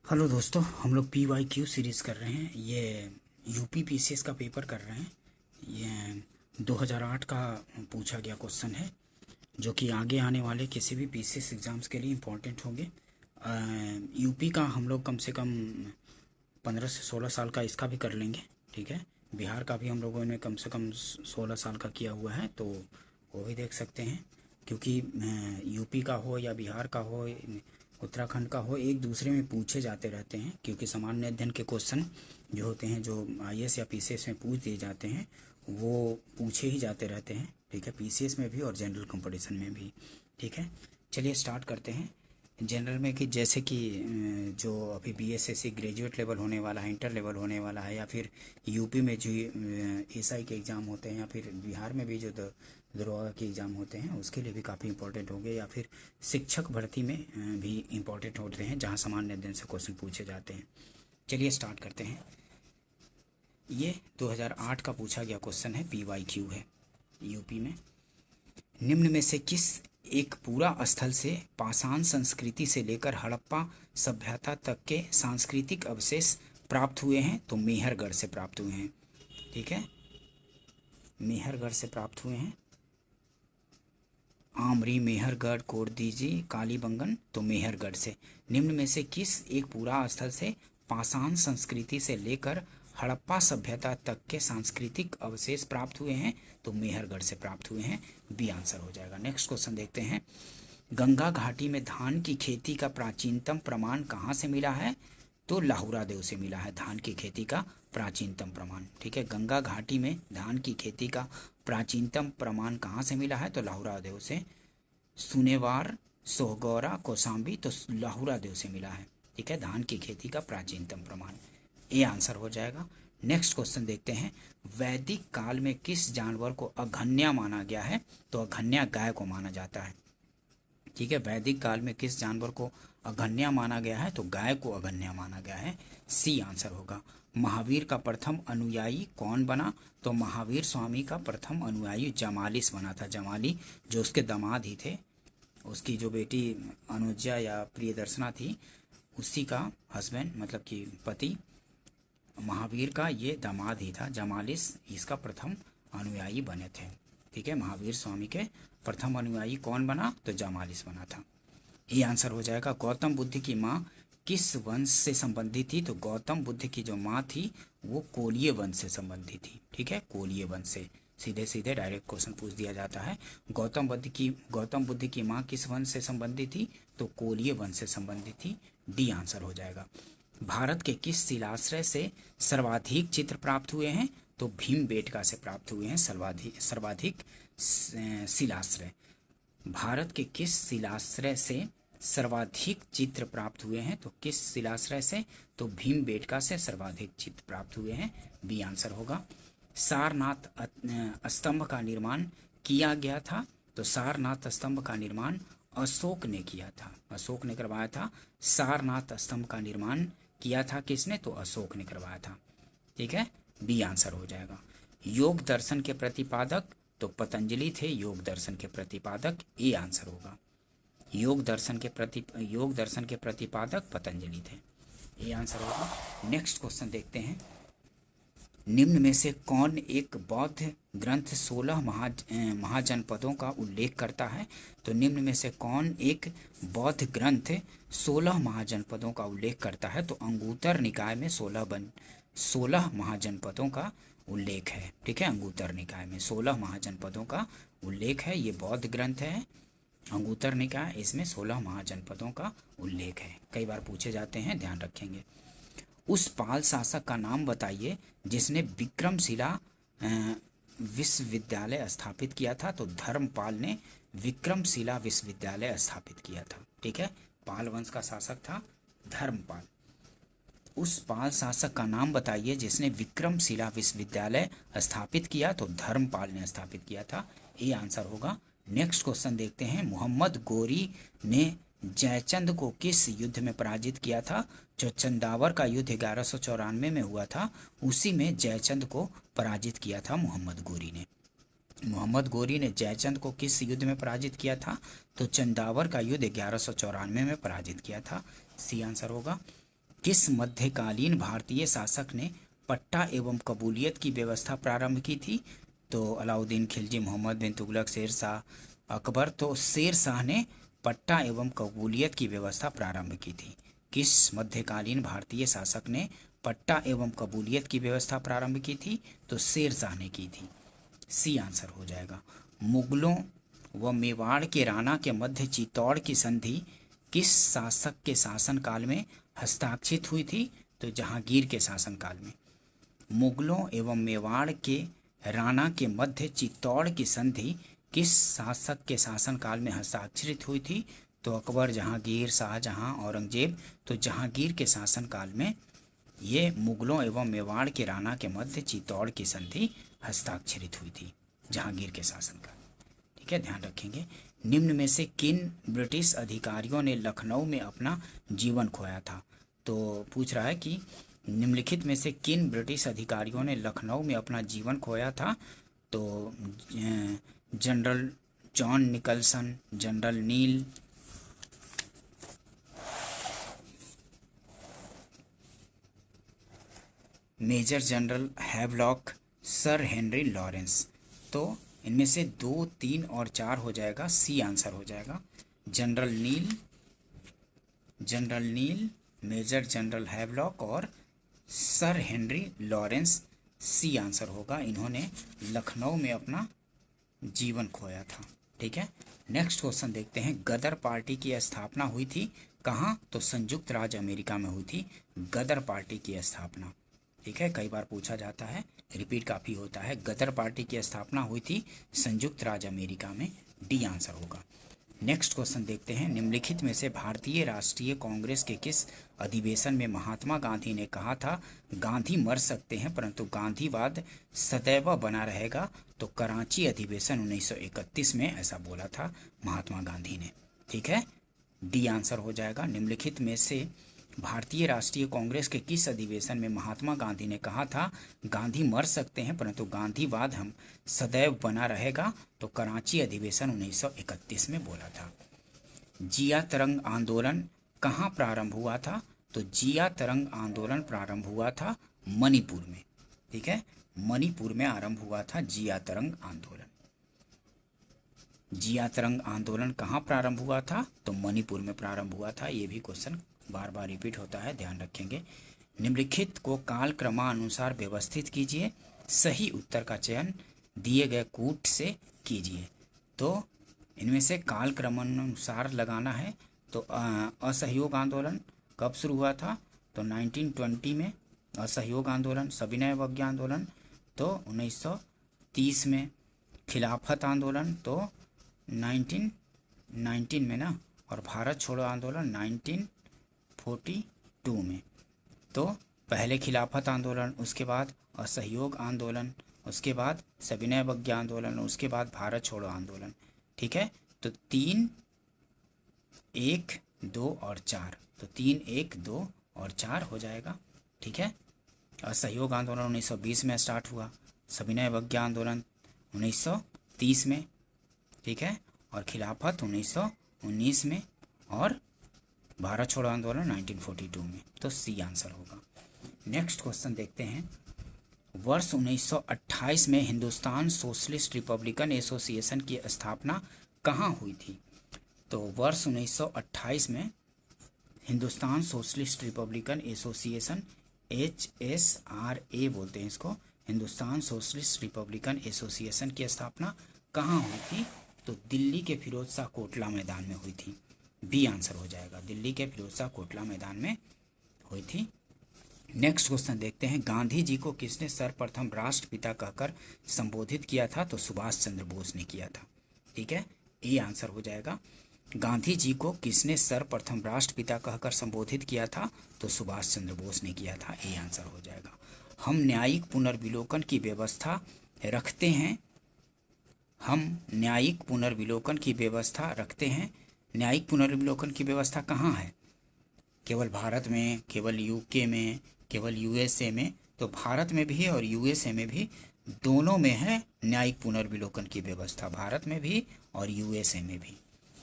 Hello दोस्तों, हम लोग PYQ सीरीज़ कर रहे हैं। ये यूपी PCS का पेपर कर रहे हैं। ये 2008 का पूछा गया क्वेश्चन है, जो कि आगे आने वाले किसी भी PCS एग्ज़ाम्स के लिए इम्पोर्टेंट होंगे। यूपी का हम लोग कम से कम 15 से 16 साल का इसका भी कर लेंगे, ठीक है। बिहार का भी हम लोगों ने कम से कम 16 साल का किया हुआ है, तो वो भी देख सकते हैं। क्योंकि यूपी का हो या बिहार का हो, उत्तराखंड का हो, एक दूसरे में पूछे जाते रहते हैं। क्योंकि सामान्य अध्ययन के क्वेश्चन जो होते हैं, जो IAS या PCS में पूछ दिए जाते हैं, वो पूछे ही जाते रहते हैं, ठीक है। PCS में भी और जनरल कंपटीशन में भी, ठीक है। चलिए स्टार्ट करते हैं। जनरल में कि जैसे कि जो अभी BSSC ग्रेजुएट लेवल होने वाला है, इंटर लेवल होने वाला है, या फिर यूपी में जो SI के एग्ज़ाम होते हैं, या फिर बिहार में भी जो दरोगा के एग्ज़ाम होते हैं, उसके लिए भी काफ़ी इंपॉर्टेंट होंगे। या फिर शिक्षक भर्ती में भी इम्पॉर्टेंट होते हैं, जहाँ सामान्य अध्ययन से क्वेश्चन पूछे जाते हैं। चलिए स्टार्ट करते हैं। ये 2008 का पूछा गया क्वेश्चन है, PYQ है यूपी में। निम्न में से किस एक पूरा स्थल से पाषाण संस्कृति से लेकर हड़प्पा सभ्यता तक के सांस्कृतिक अवशेष प्राप्त हुए हैं? तो मेहरगढ़ से प्राप्त हुए हैं, ठीक है। मेहरगढ़ से प्राप्त हुए हैं। आमरी, मेहरगढ़, कोरदीजी, कालीबंगन, तो मेहरगढ़ से। निम्न में से किस एक पूरा स्थल से पाषाण संस्कृति से लेकर हड़प्पा सभ्यता तक के सांस्कृतिक अवशेष प्राप्त हुए हैं? तो मेहरगढ़ से प्राप्त हुए हैं। बी आंसर हो जाएगा। नेक्स्ट क्वेश्चन देखते हैं। गंगा घाटी में धान की खेती का प्राचीनतम प्रमाण कहाँ से मिला है? तो लाहुरा देव से मिला है धान की खेती का प्राचीनतम प्रमाण, ठीक है। गंगा घाटी में धान की खेती का प्राचीनतम प्रमाण कहाँ से मिला है? तो लाहुरा देव से। सुनेवार, सोहगौरा, कौसाम्बी, तो लाहुरा देव से मिला है, ठीक है, धान की खेती का प्राचीनतम प्रमाण। ये आंसर हो जाएगा। नेक्स्ट क्वेश्चन देखते हैं। वैदिक काल में किस जानवर को अघन्या माना गया है? तो अघन्या गाय को माना जाता है, ठीक है। वैदिक काल में किस जानवर को अघन्या माना गया है? तो गाय को अघन्या माना गया है। सी आंसर होगा। महावीर का प्रथम अनुयायी कौन बना? तो महावीर स्वामी का प्रथम अनुयायी जमालिस बना था। जमाली जो उसके दामाद ही थे, उसकी जो बेटी अनुजा या प्रियदर्शना थी, उसी का हस्बैंड, मतलब कि पति, महावीर का ये दामाद ही था। जमालिस इसका प्रथम अनुयायी बने थे, ठीक है। महावीर स्वामी के प्रथम अनुयायी कौन बना? तो जमालिस बना था। ये आंसर हो जाएगा। गौतम बुद्ध की माँ किस वंश से संबंधित थी? तो गौतम बुद्ध की जो माँ थी वो कोलीय वंश से संबंधित थी, ठीक है। कोलीय वंश से सीधे सीधे डायरेक्ट क्वेश्चन पूछ दिया जाता है। गौतम बुद्ध की माँ किस वंश से संबंधित थी? तो कोलीय वंश से संबंधित थी। डी आंसर हो जाएगा। भारत के किस शिलाश्रय से सर्वाधिक चित्र प्राप्त हुए हैं? तो भीमबेटका से प्राप्त हुए हैं सर्वाधिक शिलाश्रय। भारत के किस शिलाश्रय से सर्वाधिक चित्र प्राप्त हुए हैं? तो किस शिलाश्रय से? तो भीमबेटका से सर्वाधिक चित्र प्राप्त हुए हैं। बी आंसर होगा। सारनाथ स्तंभ का निर्माण किया गया था? तो सारनाथ स्तंभ का निर्माण अशोक ने किया था, अशोक ने करवाया था। सारनाथ स्तंभ का निर्माण किया था किसने? तो अशोक ने करवाया था, ठीक है। बी आंसर हो जाएगा। योग दर्शन के प्रतिपादक? तो पतंजलि थे योग दर्शन के प्रतिपादक। ए आंसर होगा। योग दर्शन के प्रतिपादक पतंजलि थे। ए आंसर होगा। नेक्स्ट क्वेश्चन देखते हैं। निम्न में से कौन एक बौद्ध ग्रंथ 16 महाजनपदों का उल्लेख करता है? तो निम्न में से कौन एक बौद्ध ग्रंथ 16 महाजनपदों का उल्लेख करता है? तो अंगुत्तर निकाय में 16 महाजनपदों का उल्लेख है, ठीक है। अंगुत्तर निकाय में 16 महाजनपदों का उल्लेख है। ये बौद्ध ग्रंथ है अंगुत्तर निकाय, इसमें 16 महाजनपदों का उल्लेख है। कई बार पूछे जाते हैं, ध्यान रखेंगे। उस पाल शासक का नाम बताइए जिसने विक्रमशिला विश्वविद्यालय स्थापित किया था? तो धर्मपाल ने विक्रमशिला विश्वविद्यालय स्थापित किया था, ठीक है। पाल वंश का शासक था धर्मपाल। उस पाल शासक का नाम बताइए जिसने विक्रमशिला विश्वविद्यालय स्थापित किया? तो धर्मपाल ने स्थापित किया था। ये आंसर होगा। नेक्स्ट क्वेश्चन देखते हैं। मोहम्मद गोरी ने जयचंद को किस युद्ध में पराजित किया था? जो चंदावर का युद्ध 1194 में हुआ था, उसी में जयचंद को पराजित किया था मोहम्मद गोरी ने। मोहम्मद गोरी ने जयचंद को किस युद्ध में पराजित किया था? तो चंदावर का युद्ध 1194 में पराजित किया था। सी आंसर होगा। किस मध्यकालीन भारतीय शासक ने पट्टा एवं कबूलियत की व्यवस्था प्रारंभ की थी? तो अलाउद्दीन खिलजी, मोहम्मद बिन तुगलक, शेर शाह, अकबर। तो शेर शाह ने पट्टा एवं कबूलियत की व्यवस्था प्रारंभ की थी। किस मध्यकालीन भारतीय शासक ने पट्टा एवं कबूलियत की व्यवस्था प्रारंभ की थी? तो शेर शाह ने की थी। सी आंसर हो जाएगा। मुगलों व मेवाड़ के राणा के मध्य चित्तौड़ की संधि किस शासक के शासनकाल में हस्ताक्षरित हुई थी? तो जहांगीर के शासनकाल में। मुगलों एवं मेवाड़ के राणा के मध्य चित्तौड़ की संधि किस शासक के शासनकाल में हस्ताक्षरित हुई थी? तो अकबर, जहांगीर, शाहजहां, औरंगजेब। तो जहांगीर के शासनकाल में ये मुगलों एवं मेवाड़ के राणा के मध्य चित्तौड़ की संधि हस्ताक्षरित हुई थी, जहांगीर के शासनकाल। ठीक है, ध्यान रखेंगे। निम्न में से किन ब्रिटिश अधिकारियों ने लखनऊ में अपना जीवन खोया था? तो पूछ रहा है कि निम्नलिखित में से किन ब्रिटिश अधिकारियों ने लखनऊ में अपना जीवन खोया था? तो जनरल जॉन निकलसन, जनरल नील, Major General Havelock, Sir Henry Lawrence. तो इनमें से 2, 3 और 4 हो जाएगा, सी आंसर हो जाएगा। जनरल नील, मेजर जनरल हैवलॉक और Sir Henry Lawrence, C answer होगा। इन्होंने लखनऊ में अपना जीवन खोया था। ठीक है, नेक्स्ट क्वेश्चन देखते हैं। गदर पार्टी की स्थापना हुई थी कहाँ? तो संयुक्त राज्य अमेरिका में हुई थी गदर पार्टी की स्थापना। ठीक है, कई बार पूछा जाता है, रिपीट काफ़ी होता है। गदर पार्टी की स्थापना हुई थी संयुक्त राज्य अमेरिका में, डी आंसर होगा। नेक्स्ट क्वेश्चन देखते हैं। निम्नलिखित में से भारतीय राष्ट्रीय कांग्रेस के किस अधिवेशन में महात्मा गांधी ने कहा था, गांधी मर सकते हैं परंतु गांधीवाद सदैव बना रहेगा? तो कराची अधिवेशन 1931 में ऐसा बोला था महात्मा गांधी ने। ठीक है, डी आंसर हो जाएगा। निम्नलिखित में से भारतीय राष्ट्रीय कांग्रेस के किस अधिवेशन में महात्मा गांधी ने कहा था, गांधी मर सकते हैं परंतु गांधीवाद हम सदैव बना रहेगा? तो कराची अधिवेशन 1931 में बोला था। जिया तरंग आंदोलन कहाँ प्रारंभ हुआ था? तो जिया तरंग आंदोलन प्रारंभ हुआ था मणिपुर में। ठीक है, मणिपुर में आरंभ हुआ था जिया तरंग आंदोलन। जिया तरंग आंदोलन कहाँ प्रारंभ हुआ था? तो मणिपुर में प्रारंभ हुआ था। ये भी क्वेश्चन बार बार रिपीट होता है, ध्यान रखेंगे। निम्नलिखित को काल क्रमानुसार व्यवस्थित कीजिए, सही उत्तर का चयन दिए गए कूट से कीजिए। तो इनमें से काल क्रमानुसार लगाना है। तो असहयोग आंदोलन कब शुरू हुआ था? तो 1920 में असहयोग आंदोलन। सविनय अवज्ञा आंदोलन तो 1930 में। खिलाफत आंदोलन तो 1919 में ना, और भारत छोड़ो आंदोलन 1942 में। तो पहले खिलाफत आंदोलन, उसके बाद असहयोग आंदोलन, उसके बाद सविनय अवज्ञा आंदोलन, उसके बाद भारत छोड़ो आंदोलन। ठीक है, तो 3, 1, 2 और 4। तो 3, 1, 2 और 4 हो जाएगा। ठीक है, असहयोग आंदोलन 1920 में स्टार्ट हुआ, सविनय अवज्ञा आंदोलन 1930 में। ठीक है, और खिलाफत 1919 में, और भारत छोड़ो आंदोलन 1942 में। तो सी आंसर होगा। नेक्स्ट क्वेश्चन देखते हैं। वर्ष 1928 में हिंदुस्तान सोशलिस्ट रिपब्लिकन एसोसिएशन की स्थापना कहाँ हुई थी? तो वर्ष 1928 में Hindustan socialist Republican association, HSRA बोलते हैं इसको, हिंदुस्तान सोशलिस्ट रिपब्लिकन एसोसिएशन की स्थापना कहाँ हुई थी? तो दिल्ली के फिरोज शाह कोटला मैदान में हुई थी। बी आंसर हो जाएगा, दिल्ली के फिरोज शाह कोटला मैदान में हुई थी। नेक्स्ट क्वेश्चन देखते हैं। गांधी जी को किसने सर्वप्रथम राष्ट्रपिता कहकर संबोधित किया था? तो सुभाष चंद्र बोस ने किया था। ठीक है, ए आंसर हो जाएगा। गांधी जी को किसने सर्वप्रथम राष्ट्रपिता कहकर संबोधित किया था? तो सुभाष चंद्र बोस ने किया था। ए आंसर हो जाएगा। हम न्यायिक पुनर्विलोकन की व्यवस्था रखते हैं। हम न्यायिक पुनर्विलोकन की व्यवस्था रखते हैं। न्यायिक पुनर्विलोकन की व्यवस्था कहाँ है? केवल भारत में, केवल यूके में, केवल यूएसए में? तो भारत में भी है और यूएसए में भी, दोनों में है न्यायिक पुनर्विलोकन की व्यवस्था, भारत में भी और यूएसए में भी।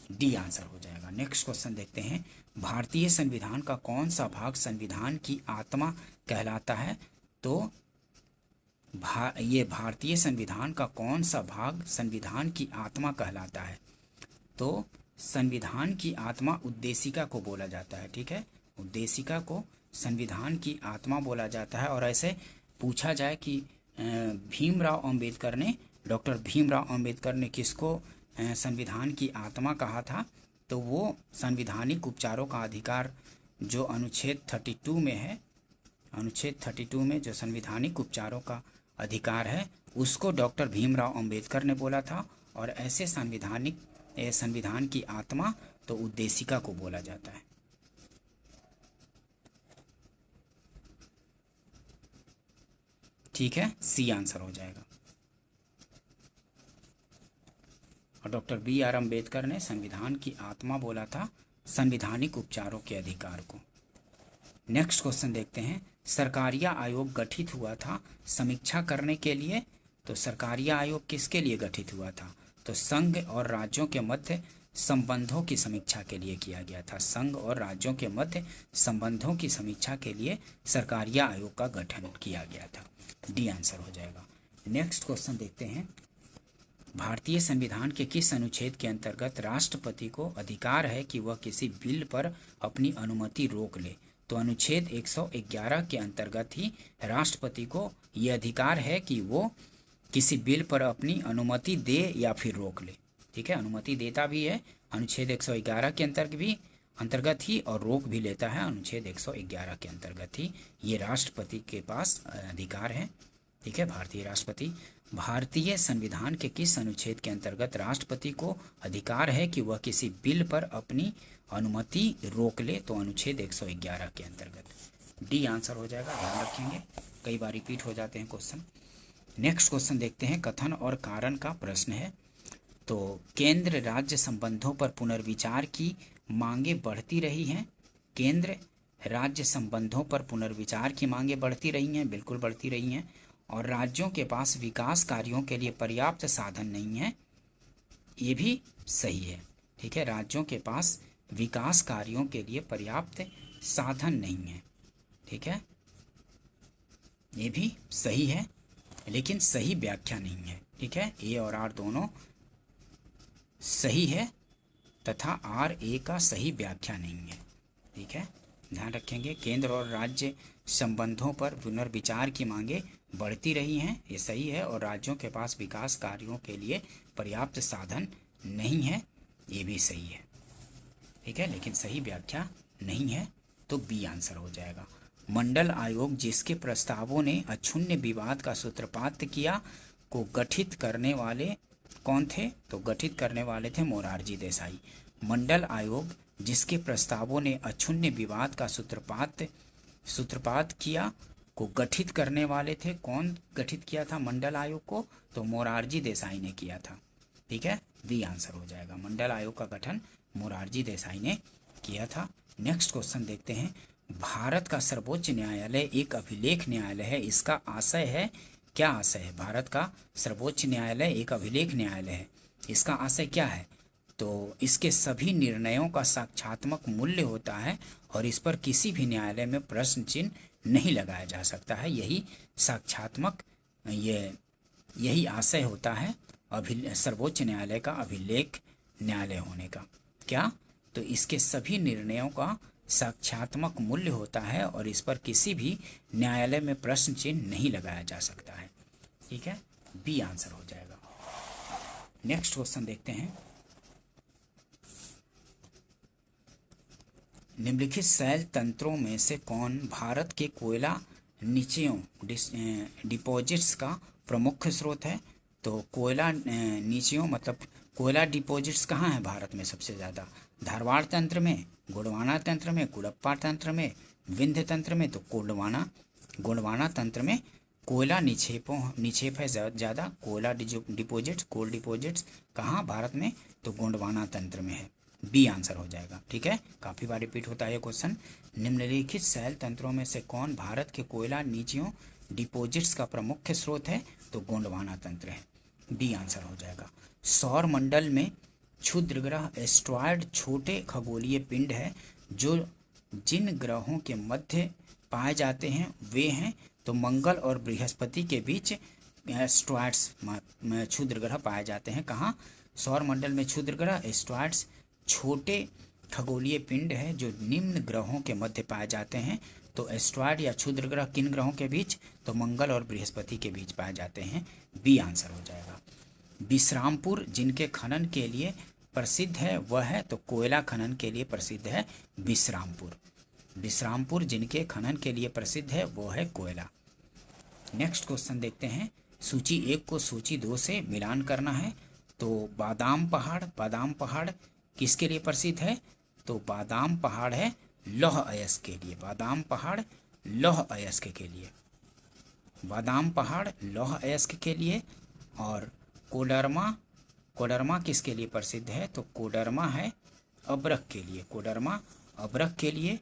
डी आंसर हो जाएगा। नेक्स्ट क्वेश्चन देखते हैं, भारतीय संविधान का कौन सा भाग संविधान की आत्मा कहलाता है? तो ये भारतीय संविधान का कौन सा भाग संविधान की आत्मा कहलाता है? तो संविधान की आत्मा उद्देशिका को बोला जाता है। ठीक है, उद्देशिका को संविधान की आत्मा बोला जाता है। और ऐसे पूछा जाए कि भीमराव अंबेडकर ने, डॉक्टर भीमराव अंबेडकर ने किसको संविधान की आत्मा कहा था? तो वो संवैधानिक उपचारों का अधिकार जो अनुच्छेद 32 में है, अनुच्छेद 32 में जो संवैधानिक उपचारों का अधिकार है, उसको डॉक्टर भीमराव अंबेडकर ने बोला था। और ऐसे संविधान की आत्मा तो उद्देशिका को बोला जाता है। ठीक है, सी आंसर हो जाएगा। और डॉक्टर बी आर अम्बेडकर ने संविधान की आत्मा बोला था संवैधानिक उपचारों के अधिकार को। नेक्स्ट क्वेश्चन देखते हैं, सरकारिया आयोग गठित हुआ था समीक्षा करने के लिए। तो सरकारिया आयोग किसके लिए गठित हुआ था? तो संघ और राज्यों के मध्य संबंधों की समीक्षा के लिए किया गया था। संघ और राज्यों के मध्य संबंधों की समीक्षा के लिए सरकारिया आयोग का गठन किया गया था। डी आंसर हो जाएगा। नेक्स्ट क्वेश्चन देखते हैं, भारतीय संविधान के किस अनुच्छेद के अंतर्गत राष्ट्रपति को अधिकार है कि वह किसी बिल पर अपनी अनुमति रोक ले? तो अनुच्छेद 111 के अंतर्गत ही राष्ट्रपति को यह अधिकार है कि वो किसी बिल पर अपनी अनुमति दे या फिर रोक ले। ठीक है, अनुमति देता भी है अनुच्छेद 111 के अंतर्गत ही, और रोक भी लेता है अनुच्छेद 111 के अंतर्गत ही। ये राष्ट्रपति के पास अधिकार है। ठीक है, भारतीय राष्ट्रपति। भारतीय संविधान के किस अनुच्छेद के अंतर्गत राष्ट्रपति को अधिकार है कि वह किसी बिल पर अपनी अनुमति रोक ले? तो अनुच्छेद 111 के अंतर्गत। डी आंसर हो जाएगा, ध्यान रखेंगे, कई बार रिपीट हो जाते हैं क्वेश्चन। नेक्स्ट क्वेश्चन देखते हैं, कथन और कारण का प्रश्न है। तो केंद्र राज्य संबंधों पर पुनर्विचार की मांगें बढ़ती रही हैं। केंद्र राज्य संबंधों पर पुनर्विचार की मांगें बढ़ती रही हैं, बिल्कुल बढ़ती रही हैं। और राज्यों के पास विकास कार्यों के लिए पर्याप्त साधन नहीं है, ये भी सही है। ठीक है, राज्यों के पास विकास कार्यों के लिए पर्याप्त साधन नहीं है। ठीक है, ये भी सही है, लेकिन सही व्याख्या नहीं है। ठीक है, ए और आर दोनों सही है तथा आर ए का सही व्याख्या नहीं है। ठीक है, ध्यान रखेंगे, केंद्र और राज्य संबंधों पर पुनर्विचार की मांगें बढ़ती रही हैं, ये सही है। और राज्यों के पास विकास कार्यों के लिए पर्याप्त साधन नहीं है, ये भी सही है। ठीक है, लेकिन सही व्याख्या नहीं है, तो बी आंसर हो जाएगा। मंडल आयोग जिसके प्रस्तावों ने अक्षुण्य विवाद का सूत्रपात किया को गठित करने वाले कौन थे? तो गठित करने वाले थे मोरारजी देसाई। मंडल आयोग जिसके प्रस्तावों ने अक्षुण्य विवाद का सूत्रपात किया को गठित करने वाले थे। कौन गठित किया था मंडल आयोग को? तो मोरारजी देसाई ने किया था। ठीक है, बी आंसर हो जाएगा। मंडल आयोग का गठन मोरारजी देसाई ने किया था। नेक्स्ट क्वेश्चन देखते हैं, भारत का सर्वोच्च न्यायालय एक अभिलेख न्यायालय है, इसका आशय है, क्या आशय है? भारत का सर्वोच्च न्यायालय एक अभिलेख न्यायालय है, इसका आशय क्या है? तो इसके सभी निर्णयों का साक्ष्यात्मक मूल्य होता है और इस पर किसी भी न्यायालय में प्रश्न चिन्ह नहीं लगाया जा सकता है। यही साक्ष्यात्मक, यही आशय होता है सर्वोच्च न्यायालय का अभिलेख न्यायालय होने का। क्या? तो इसके सभी निर्णयों का साक्ष्यात्मक मूल्य होता है और इस पर किसी भी न्यायालय में प्रश्न चिन्ह नहीं लगाया जा सकता है। ठीक है, बी आंसर हो जाएगा। नेक्स्ट क्वेश्चन देखते हैं, निम्नलिखित शैल तंत्रों में से कौन भारत के कोयला निचयों डिपॉजिट्स का प्रमुख स्रोत है? तो कोयला निचयों मतलब कोयला डिपॉजिट्स कहाँ है भारत में सबसे ज़्यादा? धारवाड़ तंत्र में, गोंडवाना तंत्र में, कुड़प्पा तंत्र में, विंध्य तंत्र में। तो गोंडवाना तंत्र में कोयला निक्षेप है ज़्यादा। कोयला डिपॉजिट्स, कोल डिपॉजिट्स कहाँ भारत में? तो गोंडवाना तंत्र में है। बी आंसर हो जाएगा। ठीक है, काफ़ी बार रिपीट होता है ये क्वेश्चन। निम्नलिखित शैल तंत्रों में से कौन भारत के कोयला निचयों डिपॉजिट्स का प्रमुख स्रोत है? तो गोंडवाना तंत्र है। बी आंसर हो जाएगा। सौर मंडल में क्षुद्र ग्रह एस्ट्रॉयड छोटे खगोलीय पिंड है जो जिन ग्रहों के मध्य पाए जाते हैं वे हैं। तो मंगल और बृहस्पति के बीच एस्ट्रॉयड्स क्षुद्र ग्रह पाए जाते हैं। कहाँ? सौर मंडल में क्षुद्र ग्रह एस्ट्रॉयड्स छोटे खगोलीय पिंड है जो निम्न ग्रहों के मध्य पाए जाते हैं। तो एस्ट्रॉयड या क्षुद्र ग्रह किन ग्रहों के बीच? तो मंगल और बृहस्पति के बीच पाए जाते हैं। बी आंसर हो जाएगा। विश्रामपुर जिनके खनन के लिए प्रसिद्ध है वह है, तो कोयला खनन के लिए प्रसिद्ध है विश्रामपुर। विश्रामपुर जिनके खनन के लिए प्रसिद्ध है वो है कोयला। नेक्स्ट क्वेश्चन देखते हैं। सूची 1 को सूची 2 से मिलान करना है। तो बादाम पहाड़ किसके लिए प्रसिद्ध है? तो बादाम पहाड़ है लौह अयस्क के लिए। बादाम पहाड़ लौह अयस्क के लिए। बादाम पहाड़ लौह अयस्क के लिए। और कोडरमा किसके लिए प्रसिद्ध है? तो कोडरमा है अब्रक के लिए। कोडरमा अब्रक के लिए।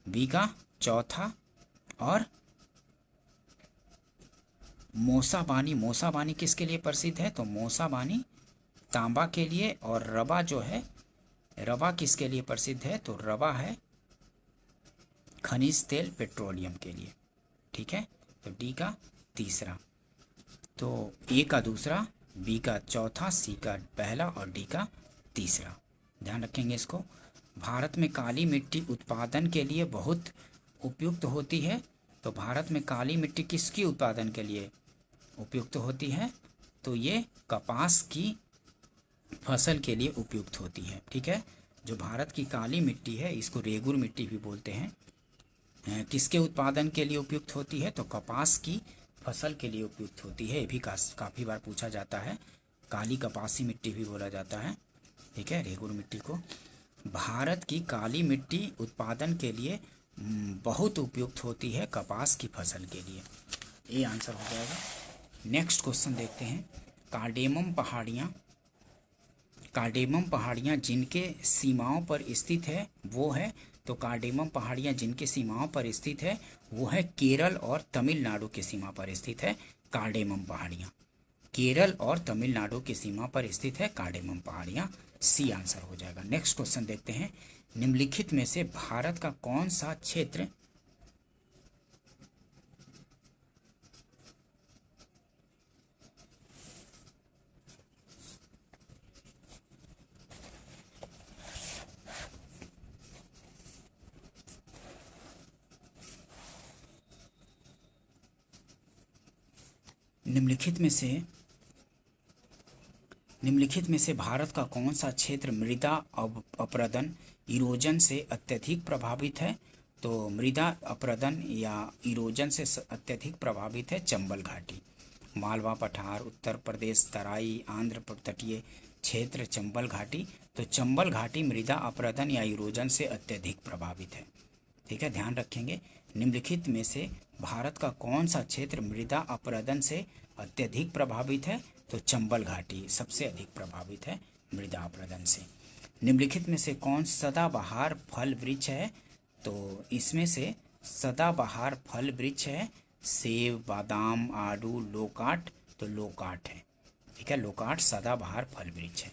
बी का चौथा। और मोसाबानी किसके लिए प्रसिद्ध है? तो मोसाबानी तांबा के लिए। और रवा जो है, रवा किसके लिए प्रसिद्ध है? तो रवा है खनिज तेल पेट्रोलियम के लिए। ठीक है, तो डी का तीसरा। तो ए का दूसरा, बी का चौथा, सी का पहला और डी का तीसरा। ध्यान रखेंगे इसको। भारत में काली मिट्टी उत्पादन के लिए बहुत उपयुक्त होती है। तो भारत में काली मिट्टी किसकी उत्पादन के लिए उपयुक्त होती है? तो ये कपास की फसल के लिए उपयुक्त होती है। ठीक है, जो भारत की काली मिट्टी है इसको रेगुर मिट्टी भी बोलते हैं। किसके उत्पादन के लिए उपयुक्त होती है? तो कपास की फसल के लिए उपयुक्त होती है। ये भी काफ़ी बार पूछा जाता है। काली कपासी मिट्टी भी बोला जाता है। ठीक है, रेगुर मिट्टी को। भारत की काली मिट्टी उत्पादन के लिए बहुत उपयुक्त होती है कपास की फसल के लिए। ये आंसर हो जाएगा। नेक्स्ट क्वेश्चन देखते हैं। कार्डेमम पहाड़ियाँ जिनके सीमाओं पर स्थित है वो है, तो कार्डेमम पहाड़ियाँ जिनके सीमाओं पर स्थित है वो है केरल और तमिलनाडु की सीमा पर स्थित है कार्डेमम पहाड़ियाँ। केरल और तमिलनाडु की सीमा पर स्थित है कार्डेमम पहाड़ियाँ। सी आंसर हो जाएगा। नेक्स्ट क्वेश्चन देखते हैं। निम्नलिखित में से भारत का कौन सा क्षेत्र निम्नलिखित में से भारत का कौन सा क्षेत्र मृदा अपरदन इरोजन से अत्यधिक प्रभावित है? तो मृदा अपरदन या इरोजन से अत्यधिक प्रभावित है चंबल घाटी। मालवा पठार, उत्तर प्रदेश तराई, आंध्र तटीय क्षेत्र, चंबल घाटी। तो चंबल घाटी मृदा अपरदन या इरोजन से अत्यधिक प्रभावित है। ठीक है, ध्यान रखेंगे। निम्नलिखित में से भारत का कौन सा क्षेत्र मृदा अपरदन से अत्यधिक प्रभावित है? तो चंबल घाटी सबसे अधिक प्रभावित है मृदा अपरदन से। निम्नलिखित में से कौन सदाबहार फल वृक्ष है? तो इसमें से सदाबहार फल वृक्ष है सेब, बादाम, आड़ू, लोकाट। तो लोकाट है। ठीक है, लोकाट सदाबहार फल वृक्ष है।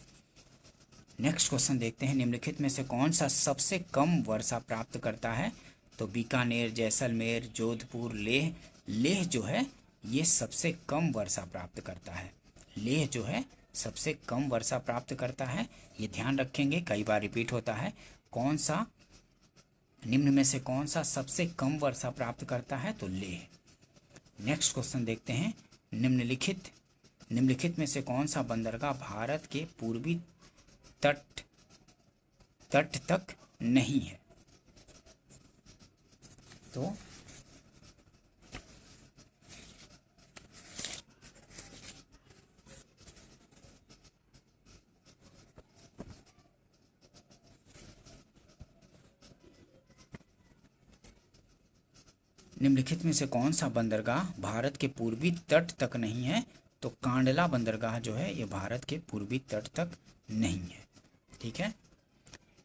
नेक्स्ट क्वेश्चन देखते हैं। निम्नलिखित में से कौन सा सबसे कम वर्षा प्राप्त करता है? तो बीकानेर, जैसलमेर, जोधपुर, लेह। लेह जो है ये सबसे कम वर्षा प्राप्त करता है। लेह जो है सबसे कम वर्षा प्राप्त करता है। ये ध्यान रखेंगे, कई बार रिपीट होता है। कौन सा, निम्न में से कौन सा सबसे कम वर्षा प्राप्त करता है? तो लेह। नेक्स्ट क्वेश्चन देखते हैं। निम्नलिखित में से कौन सा बंदरगाह भारत के पूर्वी तट तक नहीं है? तो निम्नलिखित में से कौन सा बंदरगाह भारत के पूर्वी तट तक नहीं है? तो कांडला बंदरगाह जो है ये भारत के पूर्वी तट तक नहीं है। ठीक है,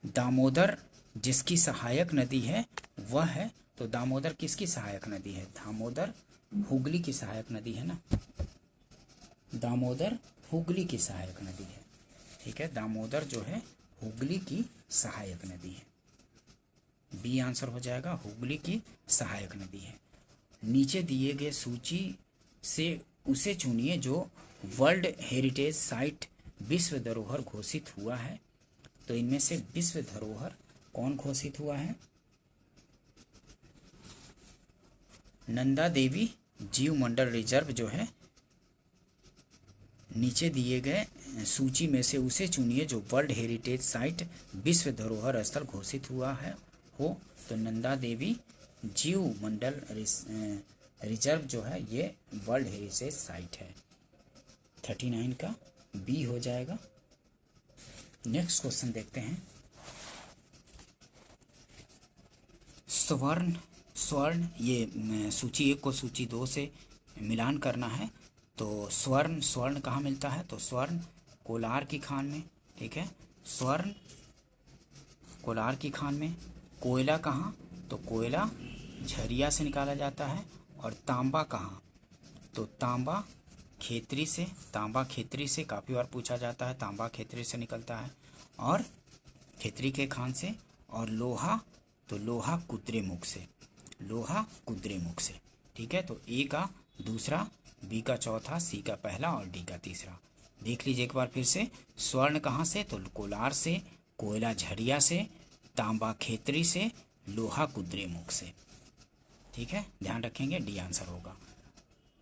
दामोदर जिसकी सहायक नदी है वह है, तो दामोदर किसकी सहायक नदी है? दामोदर हुगली की सहायक नदी है ना। दामोदर हुगली की सहायक नदी है। ठीक है, दामोदर जो है हुगली की सहायक नदी है। बी आंसर हो जाएगा, हुगली की सहायक नदी है। नीचे दिए गए सूची से उसे चुनिए जो वर्ल्ड हेरिटेज साइट विश्व धरोहर घोषित हुआ है। तो इनमें से विश्व धरोहर कौन घोषित हुआ है? नंदा देवी जीव मंडल रिजर्व जो है, नीचे दिए गए सूची में से उसे चुनिए जो वर्ल्ड हेरिटेज साइट विश्व धरोहर स्थल घोषित हुआ है हो। तो नंदा देवी जीव मंडल रिजर्व जो है ये वर्ल्ड हेरिटेज साइट है। 39 का बी हो जाएगा। नेक्स्ट क्वेश्चन देखते हैं। स्वर्ण ये सूची 1 को सूची 2 से मिलान करना है। तो स्वर्ण कहाँ मिलता है? तो स्वर्ण कोलार की खान में, ठीक है, स्वर्ण कोलार की खान में। कोयला कहाँ? तो कोयला झरिया से निकाला जाता है। और तांबा कहाँ? तो तांबा खेतरी से, तांबा खेतरी से काफ़ी बार पूछा जाता है, तांबा खेतरी से निकलता है और खेतरी के खान से। और लोहा, तो लोहा कुद्रेमुख से, लोहा कुद्रेमुख से, ठीक है। तो ए का दूसरा, बी का चौथा, सी का पहला और डी का तीसरा। देख लीजिए एक बार फिर से। स्वर्ण कहाँ से? तो कोलार से, कोयला झरिया से, तांबा खेतरी से, लोहा कुद्रेमुख से, ठीक है, ध्यान रखेंगे, डी आंसर होगा।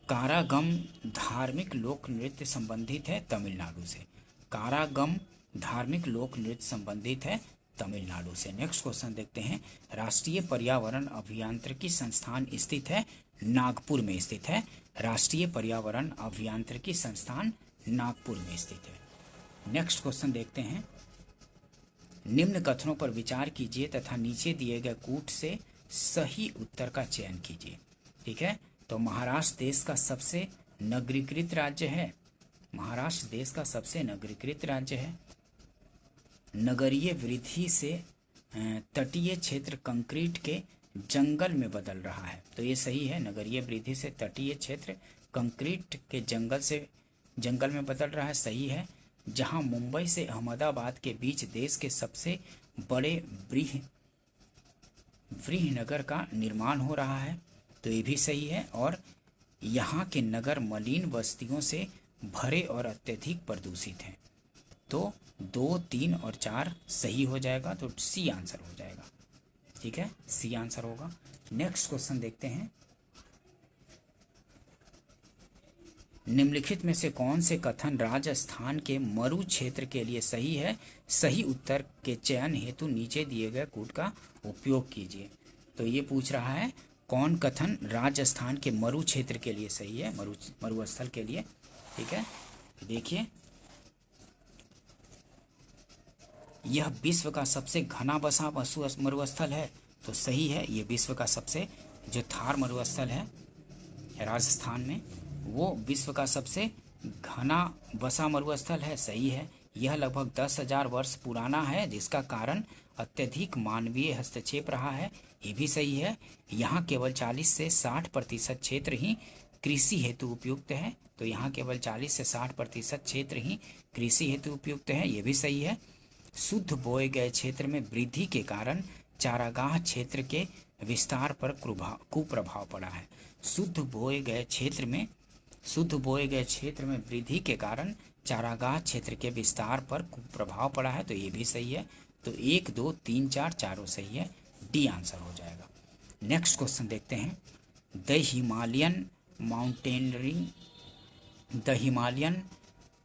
कारागम धार्मिक लोक नृत्य संबंधित है तमिलनाडु से। कारागम धार्मिक लोक नृत्य संबंधित है तमिलनाडु से। नेक्स्ट क्वेश्चन देखते हैं। राष्ट्रीय पर्यावरण अभियांत्रिकी संस्थान स्थित है नागपुर में स्थित है। राष्ट्रीय पर्यावरण अभियांत्रिकी संस्थान नागपुर में स्थित है। नेक्स्ट क्वेश्चन देखते हैं। निम्न कथनों पर विचार कीजिए तथा नीचे दिए गए कूट से सही उत्तर का चयन कीजिए, ठीक है। तो महाराष्ट्र देश का सबसे नगरीकृत राज्य है। महाराष्ट्र देश का सबसे नगरीकृत राज्य है। नगरीय वृद्धि से तटीय क्षेत्र कंक्रीट के जंगल में बदल रहा है। तो ये सही है, नगरीय वृद्धि से तटीय क्षेत्र कंक्रीट के जंगल में बदल रहा है, सही है। जहां मुंबई से अहमदाबाद के बीच देश के सबसे बड़े नगर का निर्माण हो रहा है, तो ये भी सही है। और यहाँ के नगर मलिन बस्तियों से भरे और अत्यधिक प्रदूषित हैं। तो 2, 3 और 4 सही हो जाएगा, तो सी आंसर हो जाएगा, ठीक है, सी आंसर होगा। नेक्स्ट क्वेश्चन देखते हैं। निम्नलिखित में से कौन से कथन राजस्थान के मरु क्षेत्र के लिए सही है? सही उत्तर के चयन हेतु नीचे दिए गए कूट का उपयोग कीजिए। तो ये पूछ रहा है कौन कथन राजस्थान के मरु क्षेत्र के लिए सही है, मरुस्थल के लिए, ठीक है। देखिए, यह विश्व का सबसे घना बसा मरुस्थल है, तो सही है। ये विश्व का सबसे, जो थार मरुस्थल है राजस्थान में, वो विश्व का सबसे घना बसा मरुस्थल है, सही है। यह लगभग 10,000 वर्ष पुराना है, जिसका कारण अत्यधिक मानवीय हस्तक्षेप रहा है, ये भी सही है। यहाँ केवल 40 से 60% क्षेत्र ही कृषि हेतु उपयुक्त है, तो यहाँ केवल 40 से 60% क्षेत्र ही कृषि हेतु उपयुक्त है, ये भी सही है। शुद्ध बोए गए क्षेत्र में वृद्धि के कारण चारागाह क्षेत्र के विस्तार पर कुप्रभाव पड़ा है। शुद्ध बोए गए क्षेत्र में वृद्धि के कारण चारागाह क्षेत्र के विस्तार पर कुप्रभाव पड़ा है, तो ये भी सही है। तो 1, 2, 3, 4 चारों सही है, डी आंसर हो जाएगा। नेक्स्ट क्वेश्चन देखते हैं। द हिमालयन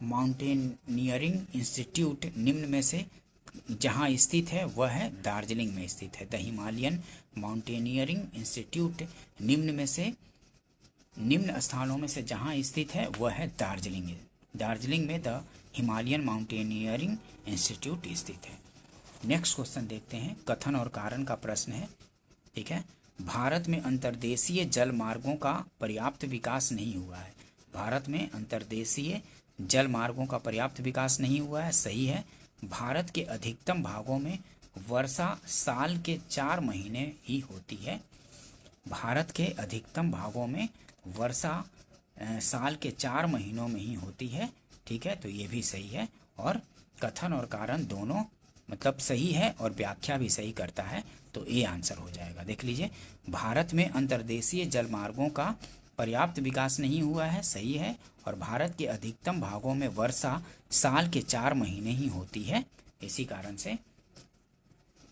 माउंटेनियरिंग इंस्टीट्यूट निम्न में से जहाँ स्थित है वह है दार्जिलिंग में स्थित है। द हिमालयन माउंटेनियरिंग इंस्टीट्यूट निम्न स्थानों में से जहाँ स्थित है वह है दार्जिलिंग। दार्जिलिंग में द हिमालयन माउंटेनियरिंग इंस्टीट्यूट स्थित है। नेक्स्ट क्वेश्चन देखते हैं। कथन और कारण का प्रश्न है, ठीक है। भारत में अंतर्देशीय जल मार्गों का पर्याप्त विकास नहीं हुआ है। भारत में अंतर्देशीय जल मार्गों का पर्याप्त विकास नहीं हुआ है, सही है। भारत के अधिकतम भागों में वर्षा साल के 4 महीने ही होती है। भारत के अधिकतम भागों में वर्षा साल के 4 महीनों में ही होती है, ठीक है, तो ये भी सही है। और कथन और कारण दोनों मतलब सही है और व्याख्या भी सही करता है, तो ए आंसर हो जाएगा। देख लीजिए, भारत में अंतर्देशीय जलमार्गों का पर्याप्त विकास नहीं हुआ है, सही है। और भारत के अधिकतम भागों में वर्षा साल के 4 महीने ही होती है, इसी कारण से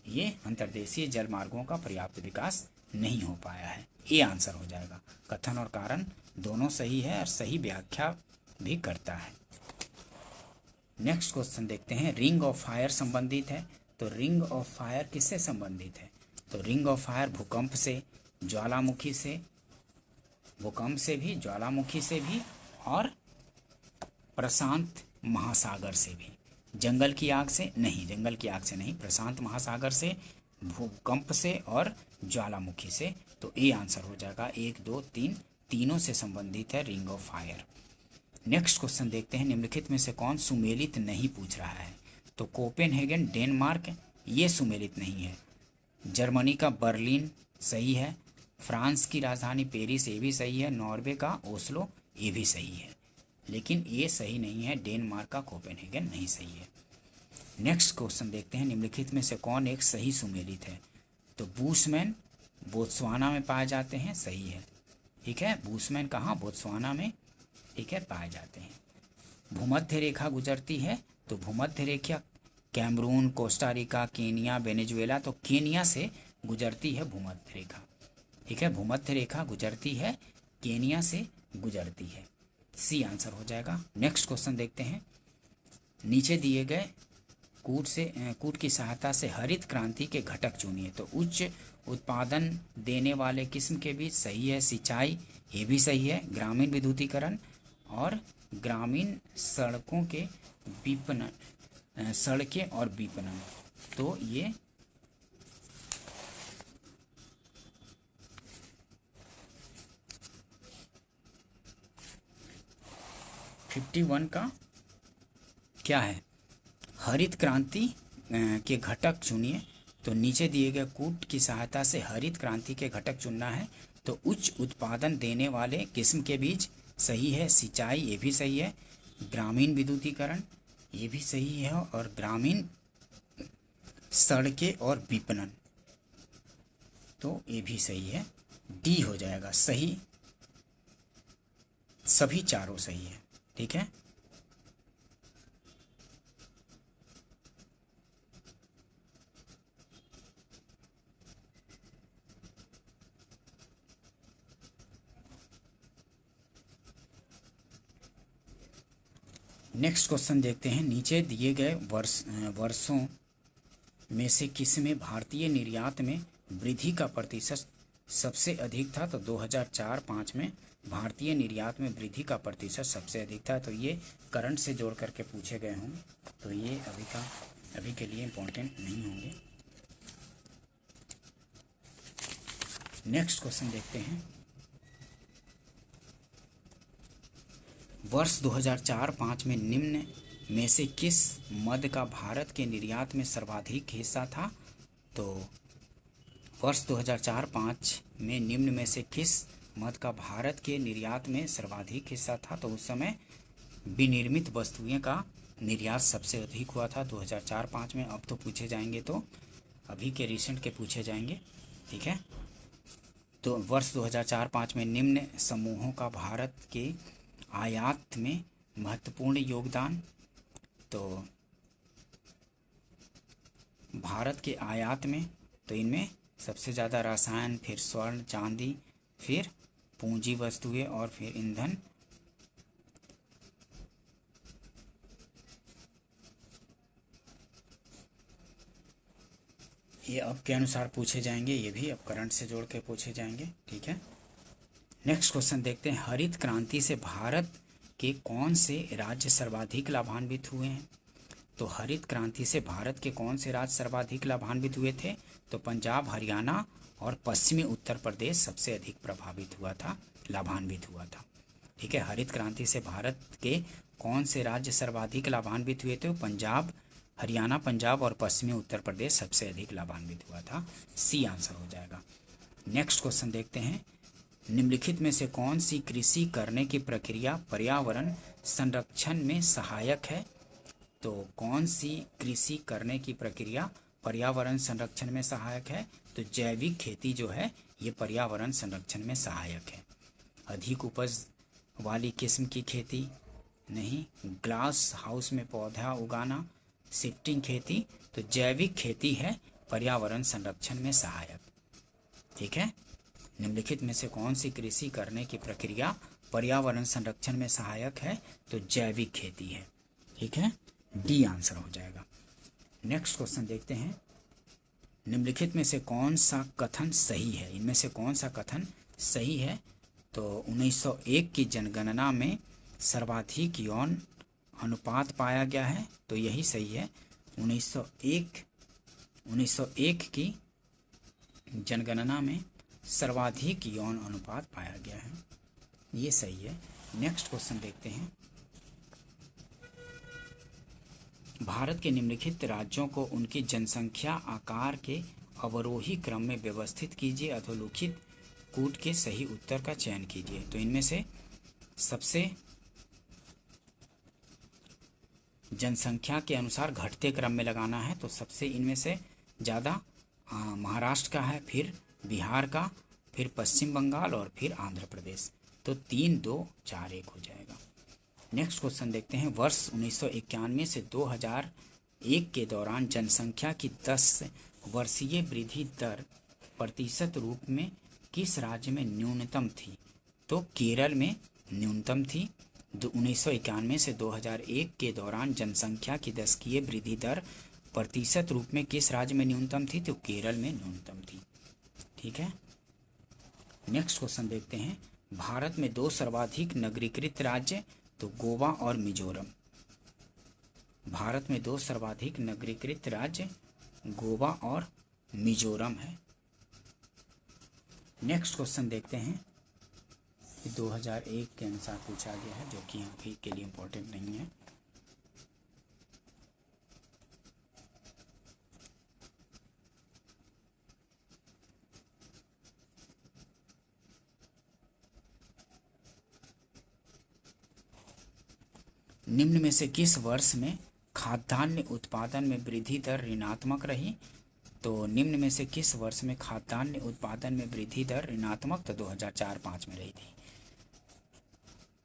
ये अंतर्देशीय जलमार्गों का पर्याप्त विकास नहीं हो पाया है, ये आंसर हो जाएगा। कथन और कारण दोनों सही है और सही व्याख्या भी करता है। नेक्स्ट क्वेश्चन देखते हैं, रिंग ऑफ फायर संबंधित है, तो रिंग ऑफ फायर किससे संबंधित है? तो रिंग ऑफ फायर भूकंप से, ज्वालामुखी से, भूकंप से भी, ज्वालामुखी से भी और प्रशांत महासागर से भी। जंगल की आग से नहीं, जंगल की आग से नहीं, प्रशांत महासागर से, भूकंप से और ज्वालामुखी से, तो ए आंसर हो जाएगा। 1 2 3 तीनों से संबंधित है ring of fire. Next question देखते हैं, निम्नलिखित में से कौन सुमेलित नहीं पूछ रहा है? तो कोपेनहेगन डेनमार्क ये सुमेलित नहीं है। जर्मनी का बर्लिन सही है, फ्रांस की राजधानी पेरिस ये भी सही है, नॉर्वे का ओस्लो ये भी सही है, लेकिन ये सही नहीं है, डेनमार्क का कोपेनहेगन नहीं सही है। नेक्स्ट क्वेश्चन देखते हैं, निम्नलिखित में से कौन एक सही सुमेलित है? तो बूशमैन बोत्सवाना में पाए जाते हैं, सही है, ठीक है। बूशमैन कहाँ? बोत्सवाना में, ठीक है, पाए जाते हैं। भूमध्य रेखा गुजरती है, तो भूमध्य रेखा कैमरून, कोस्टारिका, केनिया, वेनेजुएला, तो केनिया से गुजरती है भूमध्य रेखा, ठीक है। भूमध्य रेखा गुजरती है, केनिया से गुजरती है, सी आंसर हो जाएगा। नेक्स्ट क्वेश्चन देखते हैं, नीचे दिए गए कूट की सहायता से हरित क्रांति के घटक चुनिए। तो उच्च उत्पादन देने वाले किस्म के बीच सही है, सिंचाई ये भी सही है, ग्रामीण विद्युतीकरण और ग्रामीण सड़कों के विपणन, सड़कें और विपणन, तो ये फिफ्टी 51 का क्या है? हरित क्रांति के घटक चुनिए। तो नीचे दिए गए कूट की सहायता से हरित क्रांति के घटक चुनना है, तो उच्च उत्पादन देने वाले किस्म के बीज सही है, सिंचाई ये भी सही है, ग्रामीण विद्युतीकरण ये भी सही है और ग्रामीण सड़कें और विपणन, तो ये भी सही है, डी हो जाएगा सही, सभी चारों सही है, ठीक है। नेक्स्ट क्वेश्चन देखते हैं, नीचे दिए गए वर्षों में से किस में भारतीय निर्यात में वृद्धि का प्रतिशत सबसे अधिक था? तो 2004-05 में भारतीय निर्यात में वृद्धि का प्रतिशत सबसे अधिक था, तो ये करंट से जोड़ करके पूछे गए होंगे, तो ये अभी के लिए इम्पोर्टेंट नहीं होंगे। नेक्स्ट क्वेश्चन देखते हैं, वर्ष 2004-05 में निम्न में से किस मद का भारत के निर्यात में सर्वाधिक हिस्सा था? तो वर्ष 2004-05 में निम्न में से किस मद का भारत के निर्यात में सर्वाधिक हिस्सा था? तो उस समय विनिर्मित वस्तुएं का निर्यात सबसे अधिक हुआ था 2004-05 में। अब तो पूछे जाएंगे, तो अभी के रिसेंट के पूछे जाएंगे, ठीक है। तो वर्ष 2004-05 में निम्न समूहों का भारत के आयात में महत्वपूर्ण योगदान, तो भारत के आयात में, तो इनमें सबसे ज़्यादा रसायन, फिर स्वर्ण, चांदी, फिर पूंजी वस्तुएं और फिर ईंधन। ये अब के अनुसार पूछे जाएंगे, ये भी अब करंट से जोड़ के पूछे जाएंगे, ठीक है। नेक्स्ट क्वेश्चन देखते हैं, हरित क्रांति से भारत के कौन से राज्य सर्वाधिक लाभान्वित हुए हैं? तो हरित क्रांति से भारत के कौन से राज्य सर्वाधिक लाभान्वित हुए थे? तो पंजाब, हरियाणा और पश्चिमी उत्तर प्रदेश सबसे अधिक प्रभावित हुआ था, लाभान्वित हुआ था, ठीक है। हरित क्रांति से भारत के कौन से राज्य सर्वाधिक लाभान्वित हुए थे? पंजाब, हरियाणा, पंजाब और पश्चिमी उत्तर प्रदेश सबसे अधिक लाभान्वित हुआ था, सी आंसर हो जाएगा। नेक्स्ट क्वेश्चन देखते हैं, निम्नलिखित में से कौन सी कृषि करने की प्रक्रिया पर्यावरण संरक्षण में सहायक है? तो कौन सी कृषि करने की प्रक्रिया पर्यावरण संरक्षण में सहायक है? तो जैविक खेती जो है ये पर्यावरण संरक्षण में सहायक है। अधिक उपज वाली किस्म की खेती नहीं, ग्लास हाउस में पौधा उगाना, शिफ्टिंग खेती, तो जैविक खेती है पर्यावरण संरक्षण में सहायक। ठीक है, निम्नलिखित में से कौन सी कृषि करने की प्रक्रिया पर्यावरण संरक्षण में सहायक है? तो जैविक खेती है। ठीक है, डी आंसर हो जाएगा। नेक्स्ट क्वेश्चन देखते हैं, निम्नलिखित में से कौन सा कथन सही है? इनमें से कौन सा कथन सही है? तो 1901 की जनगणना में सर्वाधिक यौन अनुपात पाया गया है, तो यही सही है। 1901 की जनगणना में सर्वाधिक यौन अनुपात पाया गया है, ये सही है। नेक्स्ट क्वेश्चन देखते हैं, भारत के निम्नलिखित राज्यों को उनकी जनसंख्या आकार के अवरोही क्रम में व्यवस्थित कीजिए, अधोलिखित कूट के सही उत्तर का चयन कीजिए। तो इनमें से सबसे जनसंख्या के अनुसार घटते क्रम में लगाना है, तो सबसे इनमें से ज़्यादा महाराष्ट्र का है, फिर बिहार का, फिर पश्चिम बंगाल और फिर आंध्र प्रदेश। तो 3, 2, 4, 1 हो जाएगा। नेक्स्ट क्वेश्चन देखते हैं, वर्ष 1991 से 2001 के दौरान जनसंख्या की 10 वर्षीय वृद्धि दर प्रतिशत रूप में किस राज्य में न्यूनतम थी? तो केरल में न्यूनतम थी। 1991 से 2001 के दौरान जनसंख्या की 10 की वृद्धि दर प्रतिशत रूप में किस राज्य में न्यूनतम थी? तो केरल में न्यूनतम थी। ठीक है, नेक्स्ट क्वेश्चन देखते हैं, भारत में 2 सर्वाधिक नगरीकृत राज्य, तो गोवा और मिजोरम। भारत में 2 सर्वाधिक नगरीकृत राज्य गोवा और मिजोरम है। नेक्स्ट क्वेश्चन देखते हैं, 2001 के अनुसार पूछा गया है, जो कि अभी के लिए इम्पोर्टेंट नहीं है। निम्न में से किस वर्ष में खाद्यान्न उत्पादन में वृद्धि दर ऋणात्मक रही? तो निम्न में से किस वर्ष में खाद्यान्न उत्पादन में वृद्धि दर ऋणात्मक? तो 2004-05 में रही थी।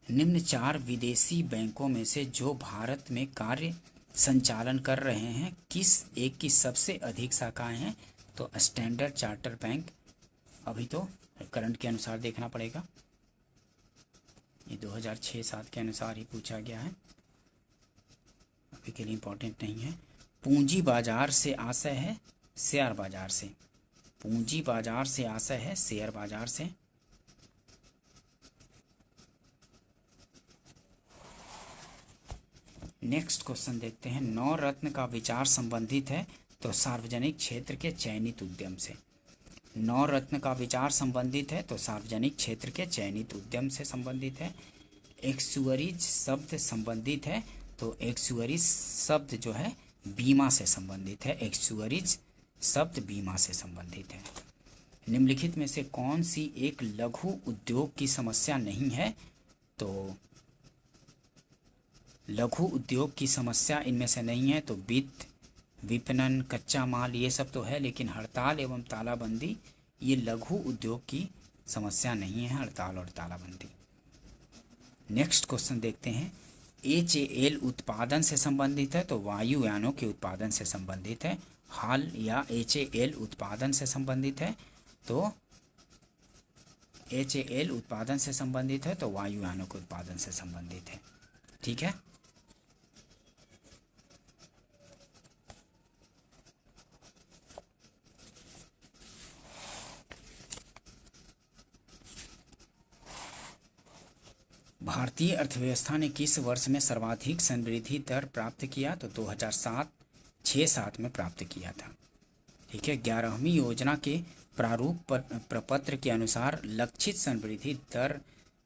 निम्न 4 विदेशी बैंकों में से जो भारत में कार्य संचालन कर रहे हैं, किस एक की सबसे अधिक शाखाएं हैं? तो स्टैंडर्ड चार्टर बैंक। अभी तो करंट के अनुसार देखना पड़ेगा, ये 2006-07 के अनुसार ही पूछा गया है, अभी के लिए इम्पोर्टेंट नहीं है। पूंजी बाजार से आशय है शेयर बाजार से, पूंजी बाजार से आशय है शेयर बाजार से। नेक्स्ट क्वेश्चन देखते हैं, 9 रत्न का विचार संबंधित है, तो सार्वजनिक क्षेत्र के चयनित उद्यम से। 9 रत्न का विचार संबंधित है, तो सार्वजनिक क्षेत्र के चयनित उद्यम से संबंधित है। एक्चुअरीज शब्द संबंधित है, तो एक्चुअरीज शब्द जो है बीमा से संबंधित है, एक्चुअरीज शब्द बीमा से संबंधित है। निम्नलिखित में से कौन सी एक लघु उद्योग की समस्या नहीं है? तो लघु उद्योग की समस्या इनमें से नहीं है, तो वित्त, विपणन, कच्चा माल, ये सब तो है, लेकिन हड़ताल एवं तालाबंदी ये लघु उद्योग की समस्या नहीं है, हड़ताल और तालाबंदी। नेक्स्ट क्वेश्चन देखते हैं, HAL उत्पादन से संबंधित है, तो वायुयानों के उत्पादन से संबंधित है। हाल या HAL उत्पादन से संबंधित है, तो HAL उत्पादन से संबंधित है, तो वायुयानों के उत्पादन से संबंधित है। ठीक है, भारतीय अर्थव्यवस्था ने किस वर्ष में सर्वाधिक संवृद्धि दर प्राप्त किया? तो 2006-07 में प्राप्त किया था। ठीक है, 11वीं योजना के प्रारूप प्रपत्र के अनुसार लक्षित संवृद्धि दर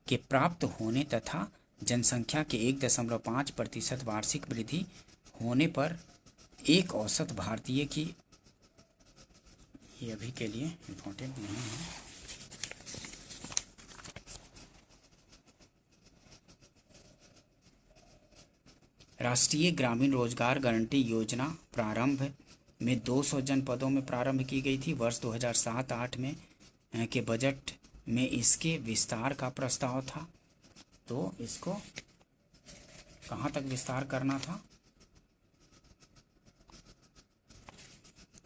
के प्राप्त होने तथा जनसंख्या के 1.5% वार्षिक वृद्धि होने पर एक औसत भारतीय की, ये अभी के लिए इम्पोर्टेंट नहीं है। राष्ट्रीय ग्रामीण रोजगार गारंटी योजना प्रारंभ में 200 जनपदों में प्रारंभ की गई थी। वर्ष 2007-8 में के बजट में इसके विस्तार का प्रस्ताव था। तो इसको कहाँ तक विस्तार करना था?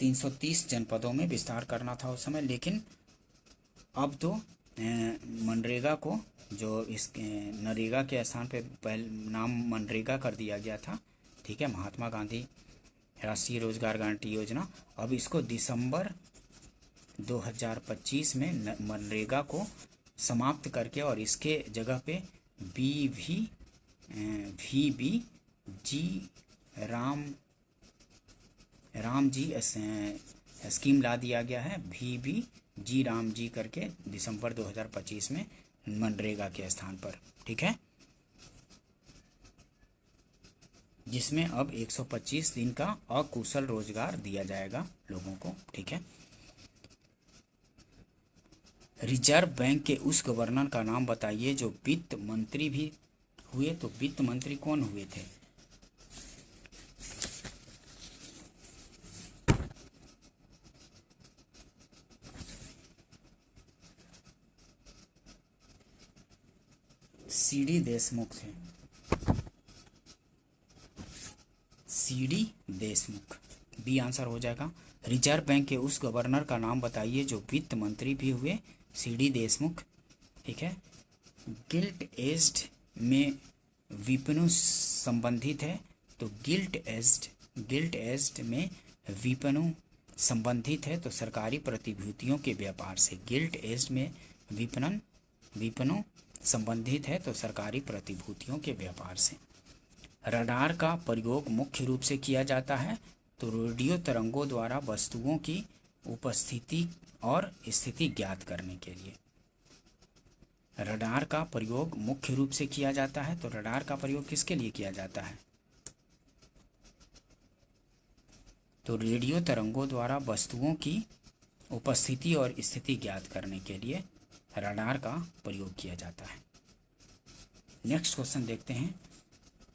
330 जनपदों में विस्तार करना था उस समय। लेकिन अब तो मनरेगा को, जो इस नरेगा के स्थान पे पहले नाम मनरेगा कर दिया गया था, ठीक है, महात्मा गांधी राष्ट्रीय रोजगार गारंटी योजना, अब इसको दिसंबर 2025 में मनरेगा को समाप्त करके और इसके जगह पे VB जी राम जी स्कीम ला दिया गया है। VB जी राम जी करके दिसंबर 2025 में मनरेगा के स्थान पर, ठीक है, जिसमें अब 125 दिन का अकुशल रोजगार दिया जाएगा लोगों को, ठीक है। रिजर्व बैंक के उस गवर्नर का नाम बताइए जो वित्त मंत्री भी हुए। तो वित्त मंत्री कौन हुए थे? CD देशमुख थे। CD देशमुख, बी आंसर हो जाएगा। रिजर्व बैंक के उस गवर्नर का नाम बताइए जो वित्त मंत्री भी हुए। CD देशमुख, ठीक है। गिल्ट एज्ड में विपणु संबंधित है। तो गिल्ट एज्ड में विपणु संबंधित है तो सरकारी प्रतिभूतियों के व्यापार से। गिल्ट एज्ड में विपणु संबंधित है तो सरकारी प्रतिभूतियों के व्यापार से। रडार का प्रयोग मुख्य रूप से किया जाता है तो रेडियो तरंगों द्वारा वस्तुओं की उपस्थिति और स्थिति ज्ञात करने के लिए। रडार का प्रयोग मुख्य रूप से किया जाता है तो रडार का प्रयोग किसके लिए किया जाता है? तो रेडियो तरंगों द्वारा वस्तुओं की उपस्थिति और स्थिति ज्ञात करने के लिए रडार का प्रयोग किया जाता है। नेक्स्ट क्वेश्चन देखते हैं।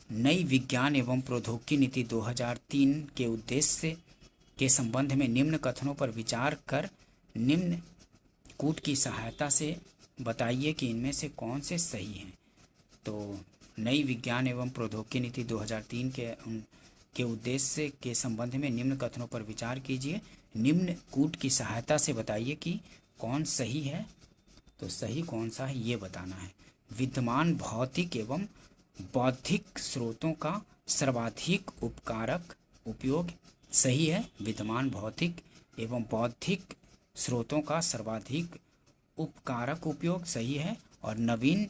नई विज्ञान एवं प्रौद्योगिकी नीति 2003 के उद्देश्य के संबंध में निम्न कथनों पर विचार कर निम्न कूट की सहायता से बताइए कि इनमें से कौन से सही हैं। तो नई विज्ञान एवं प्रौद्योगिकी नीति 2003 के उद्देश्य के संबंध में निम्न कथनों पर विचार कीजिए। निम्न कूट की सहायता से बताइए कि कौन सही है। तो सही कौन सा है ये बताना है। विद्यमान भौतिक एवं बौद्धिक स्रोतों का सर्वाधिक उपकारक उपयोग सही है। विद्यमान भौतिक एवं बौद्धिक स्रोतों का सर्वाधिक उपकारक उपयोग सही है। और नवीन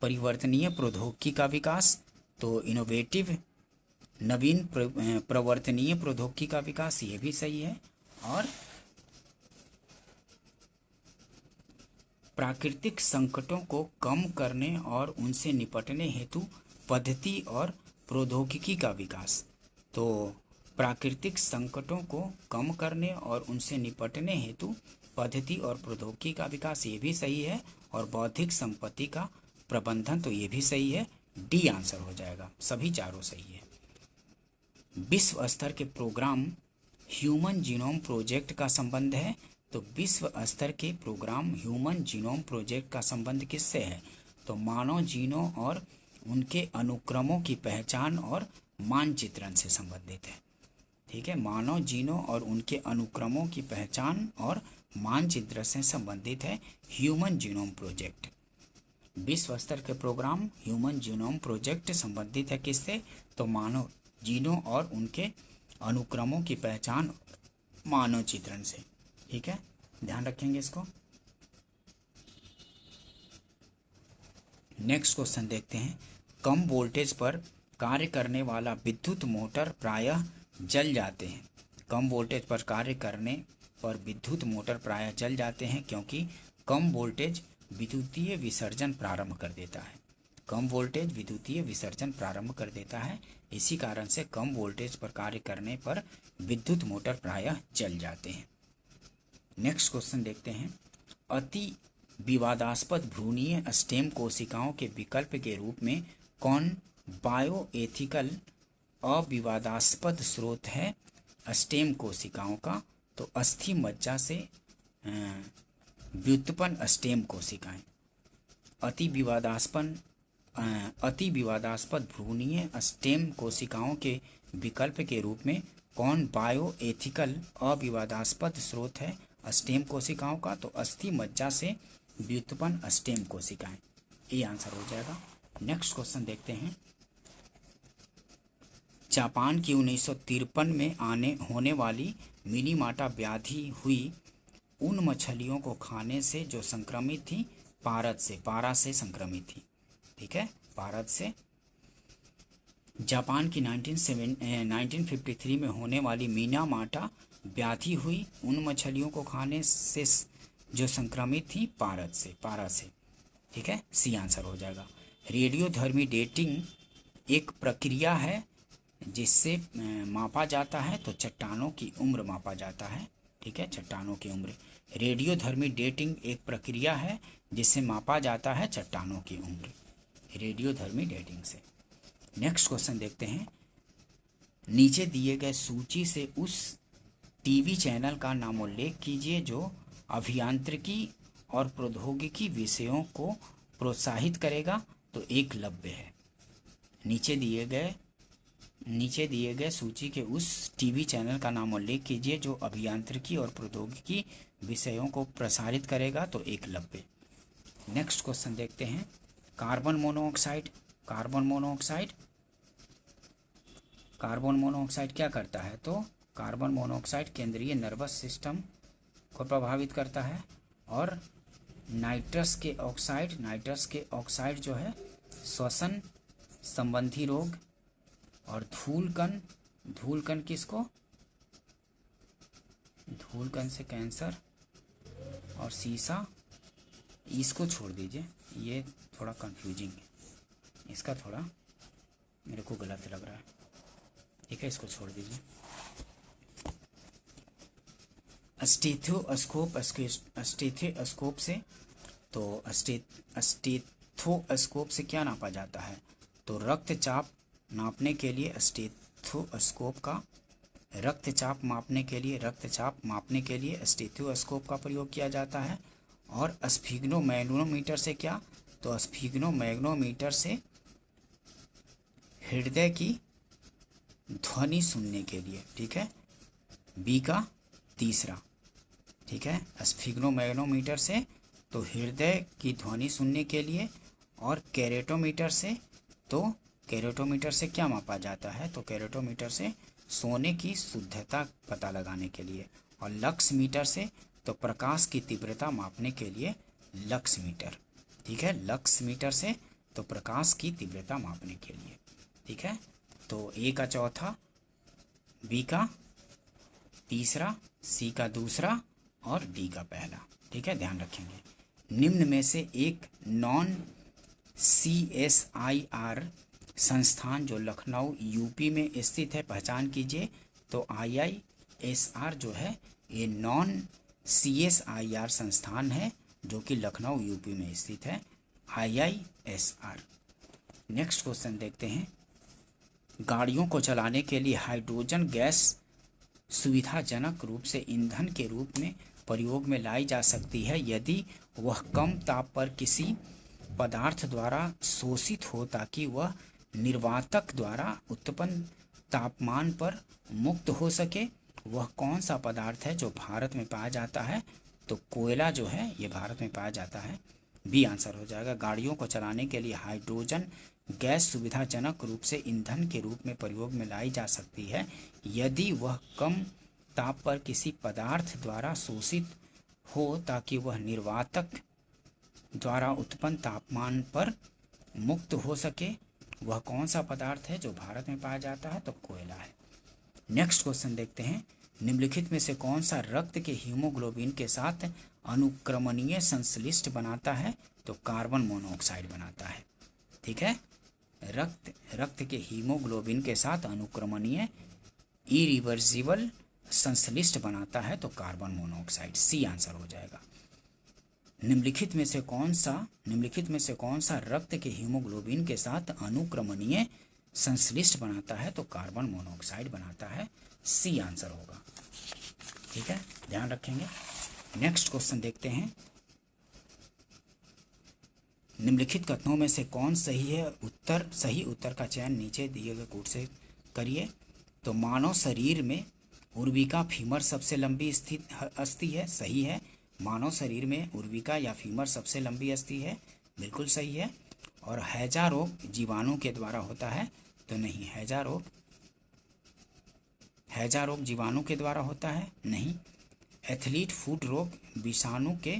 परिवर्तनीय प्रौद्योगिकी का विकास, तो इनोवेटिव नवीन प्रवर्तनीय प्रौद्योगिकी का विकास ये भी सही है। और प्राकृतिक संकटों को कम करने और उनसे निपटने हेतु पद्धति और प्रौद्योगिकी का विकास, तो प्राकृतिक संकटों को कम करने और उनसे निपटने हेतु पद्धति और प्रौद्योगिकी का विकास ये भी सही है। और बौद्धिक संपत्ति का प्रबंधन, तो ये भी सही है। डी आंसर हो जाएगा, सभी चारों सही है। विश्व स्तर के प्रोग्राम ह्यूमन जीनोम प्रोजेक्ट का संबंध है। तो विश्व स्तर के प्रोग्राम ह्यूमन जीनोम प्रोजेक्ट का संबंध किससे है? तो मानव जीनों और उनके अनुक्रमों की पहचान और मानचित्रण से संबंधित है, ठीक है। मानव जीनों और उनके अनुक्रमों की पहचान और मानचित्र से संबंधित है ह्यूमन जीनोम प्रोजेक्ट। विश्व स्तर के प्रोग्राम ह्यूमन जीनोम प्रोजेक्ट संबंधित है किससे? तो मानव जीनों और उनके अनुक्रमों की पहचान मानव चित्रण से, ठीक है, ध्यान रखेंगे इसको। नेक्स्ट क्वेश्चन देखते हैं। कम वोल्टेज पर कार्य करने वाला विद्युत मोटर प्रायः जल जाते हैं। कम वोल्टेज पर कार्य करने पर विद्युत मोटर प्रायः जल जाते हैं क्योंकि कम वोल्टेज विद्युतीय विसर्जन प्रारंभ कर देता है। कम वोल्टेज विद्युतीय विसर्जन प्रारंभ कर देता है, इसी कारण से कम वोल्टेज पर कार्य करने पर विद्युत मोटर प्रायः जल जाते हैं। नेक्स्ट क्वेश्चन देखते हैं। अति विवादास्पद भ्रूणीय स्टेम कोशिकाओं के विकल्प के रूप में कौन बायोएथिकल अविवादास्पद स्रोत है स्टेम कोशिकाओं का, तो अस्थि मज्जा से व्युत्पन्न स्टेम कोशिकाएं। अति विवादास्पद भ्रूणीय स्टेम कोशिकाओं के विकल्प के रूप में कौन बायोएथिकल अविवादास्पद स्रोत है स्टेम कोशिकाओं का, तो अस्थि मज्जा से व्युत्पन्न स्टेम कोशिकाएं, ये आंसर हो जाएगा। नेक्स्ट क्वेश्चन देखते हैं। जापान की 1953 में होने वाली मिनीमाटा व्याधि हुई उन मछलियों को खाने से जो संक्रमित थी पारा से संक्रमित थी। ठीक है, पारद से। जापान की 1953 में होने वाली मिनीमाटा व्याधि हुई उन मछलियों को खाने से जो संक्रमित थी पारा से। ठीक है, सी आंसर हो जाएगा। रेडियोधर्मी डेटिंग एक प्रक्रिया है जिससे मापा जाता है, तो चट्टानों की उम्र मापा जाता है। ठीक है, चट्टानों की उम्र। रेडियोधर्मी डेटिंग एक प्रक्रिया है जिससे मापा जाता है चट्टानों की उम्र, रेडियोधर्मी डेटिंग से। नेक्स्ट क्वेश्चन देखते हैं। नीचे दिए गए सूची से उस टीवी चैनल का नामोल्लेख कीजिए जो अभियांत्रिकी और प्रौद्योगिकी विषयों को प्रोत्साहित करेगा, तो एकलव्य है। नीचे दिए गए सूची के उस टीवी चैनल का नामोल्लेख कीजिए जो अभियांत्रिकी और प्रौद्योगिकी विषयों को प्रसारित करेगा, तो एकलव्य। नेक्स्ट क्वेश्चन देखते हैं। कार्बन मोनोऑक्साइड क्या करता है, तो कार्बन मोनोऑक्साइड केंद्रीय नर्वस सिस्टम को प्रभावित करता है। और नाइट्रस के ऑक्साइड जो है श्वसन संबंधी रोग, और धूलकण किसको, धूलकण से कैंसर और सीसा, इसको छोड़ दीजिए, ये थोड़ा कंफ्यूजिंग है, इसका थोड़ा मेरे को गलत लग रहा है। ठीक है, इसको छोड़ दीजिए। स्टेथोस्कोप से, तो स्टेथोस्कोप से क्या नापा जाता है, तो रक्तचाप नापने के लिए रक्तचाप मापने के लिए स्टेथोस्कोप का प्रयोग किया जाता है। और स्फिग्नोमैग्नोमीटर से क्या, तो स्फिग्नोमैग्नोमीटर से हृदय की ध्वनि सुनने के लिए। ठीक है, बी का तीसरा। ठीक है, स्फिग्नोमैग्नोमीटर से तो हृदय की ध्वनि सुनने के लिए, और कैरोटोमीटर से क्या मापा जाता है, तो कैरोटोमीटर से सोने की शुद्धता पता लगाने के लिए। और लक्समीटर से तो प्रकाश की तीव्रता मापने के लिए लक्समीटर। ठीक है, लक्समीटर से तो प्रकाश की तीव्रता मापने के लिए। ठीक है, तो ए का चौथा, बी का तीसरा, सी का दूसरा और डी का पहला। ठीक है, ध्यान रखेंगे। निम्न में से एक नॉन CSIR संस्थान जो लखनऊ यूपी में स्थित है पहचान कीजिए, तो IISR जो है ये नॉन CSIR संस्थान है जो कि लखनऊ यूपी में स्थित है, IISR। नेक्स्ट क्वेश्चन देखते हैं। गाड़ियों को चलाने के लिए हाइड्रोजन गैस सुविधाजनक रूप से ईंधन के रूप में प्रयोग में लाई जा सकती है यदि वह कम ताप पर किसी पदार्थ द्वारा शोषित हो ताकि वह निर्वातक द्वारा उत्पन्न तापमान पर मुक्त हो सके। वह कौन सा पदार्थ है जो भारत में पाया जाता है, तो कोयला जो है ये भारत में पाया जाता है, बी आंसर हो जाएगा। गाड़ियों को चलाने के लिए हाइड्रोजन गैस सुविधाजनक रूप से ईंधन के रूप में प्रयोग में लाई जा सकती है यदि वह कम ताप पर किसी पदार्थ द्वारा शोषित हो ताकि वह निर्वातक द्वारा उत्पन्न तापमान पर मुक्त हो सके। वह कौन सा पदार्थ है जो भारत में पाया जाता है, तो कोयला है। नेक्स्ट क्वेश्चन देखते हैं। निम्नलिखित में से कौन सा रक्त के हीमोग्लोबिन के साथ अनुक्रमणीय संश्लिष्ट बनाता है, तो कार्बन मोनोऑक्साइड बनाता है। ठीक है, रक्त के हीमोग्लोबिन के साथ अनुक्रमणीय इरिवर्सिबल संश्लिष्ट बनाता है, तो कार्बन मोनोऑक्साइड, सी आंसर हो जाएगा। निम्नलिखित में से कौन सा रक्त के हीमोग्लोबिन के साथ अनुक्रमणीय संश्लिष्ट बनाता है? तो कार्बन मोनोऑक्साइड बनाता है। सी आंसर होगा। ठीक है, ध्यान रखेंगे। नेक्स्ट क्वेश्चन देखते हैं। निम्नलिखित कथनों में से कौन सही है? सही उत्तर का चयन नीचे दिए गए कोड से करिए। तो मानव शरीर में उर्विका फीमर सबसे लंबी अस्थि है, सही है। मानव शरीर में उर्विका या फीमर सबसे लंबी अस्थि है, बिल्कुल सही है। और हैजा रोग जीवाणु के द्वारा होता है, तो नहीं। हैजा रोग जीवाणु के द्वारा होता है, नहीं। एथलीट फुट रोग विषाणु के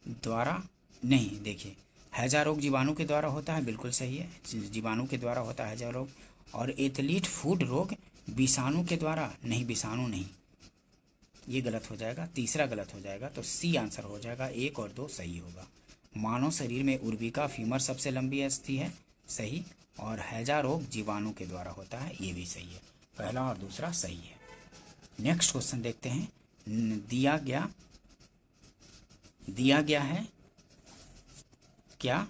द्वारा, नहीं। देखिए, हैजा रोग जीवाणु के द्वारा होता है, बिल्कुल सही है, जीवाणु के द्वारा होता है हैजा रोग। और एथलीट फुट रोग विषाणु के द्वारा, नहीं, विषाणु नहीं, ये गलत हो जाएगा, तीसरा गलत हो जाएगा। तो सी आंसर हो जाएगा, 1 और 2 सही होगा। मानव शरीर में उर्विका फीमर सबसे लंबी अस्थि है, सही। और हैजा रोग जीवाणु के द्वारा होता है, ये भी सही है। पहला और दूसरा सही है। नेक्स्ट क्वेश्चन देखते हैं। दिया गया है क्या?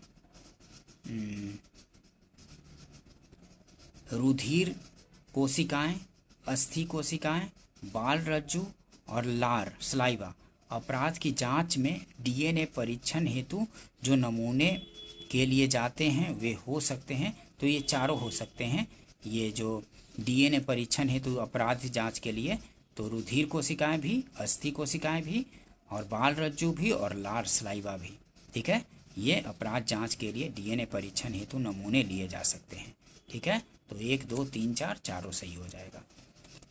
रुधिर कोशिकाएं, अस्थि कोशिकाएं, बाल रज्जु और लार स्लाइवा अपराध की जांच में डीएनए परीक्षण हेतु जो नमूने के लिए जाते हैं वे हो सकते हैं। तो ये चारों हो सकते हैं। ये जो डीएनए परीक्षण हेतु अपराध जांच के लिए, तो रुधिर कोशिकाएं भी, अस्थि कोशिकाएं भी, और बाल रज्जु भी, और लार स्लाइवा भी। ठीक है, ये अपराध जांच के लिए डीएनए परीक्षण हेतु नमूने लिए जा सकते हैं। ठीक है, तो 1, 2, 3, 4 चारों सही हो जाएगा।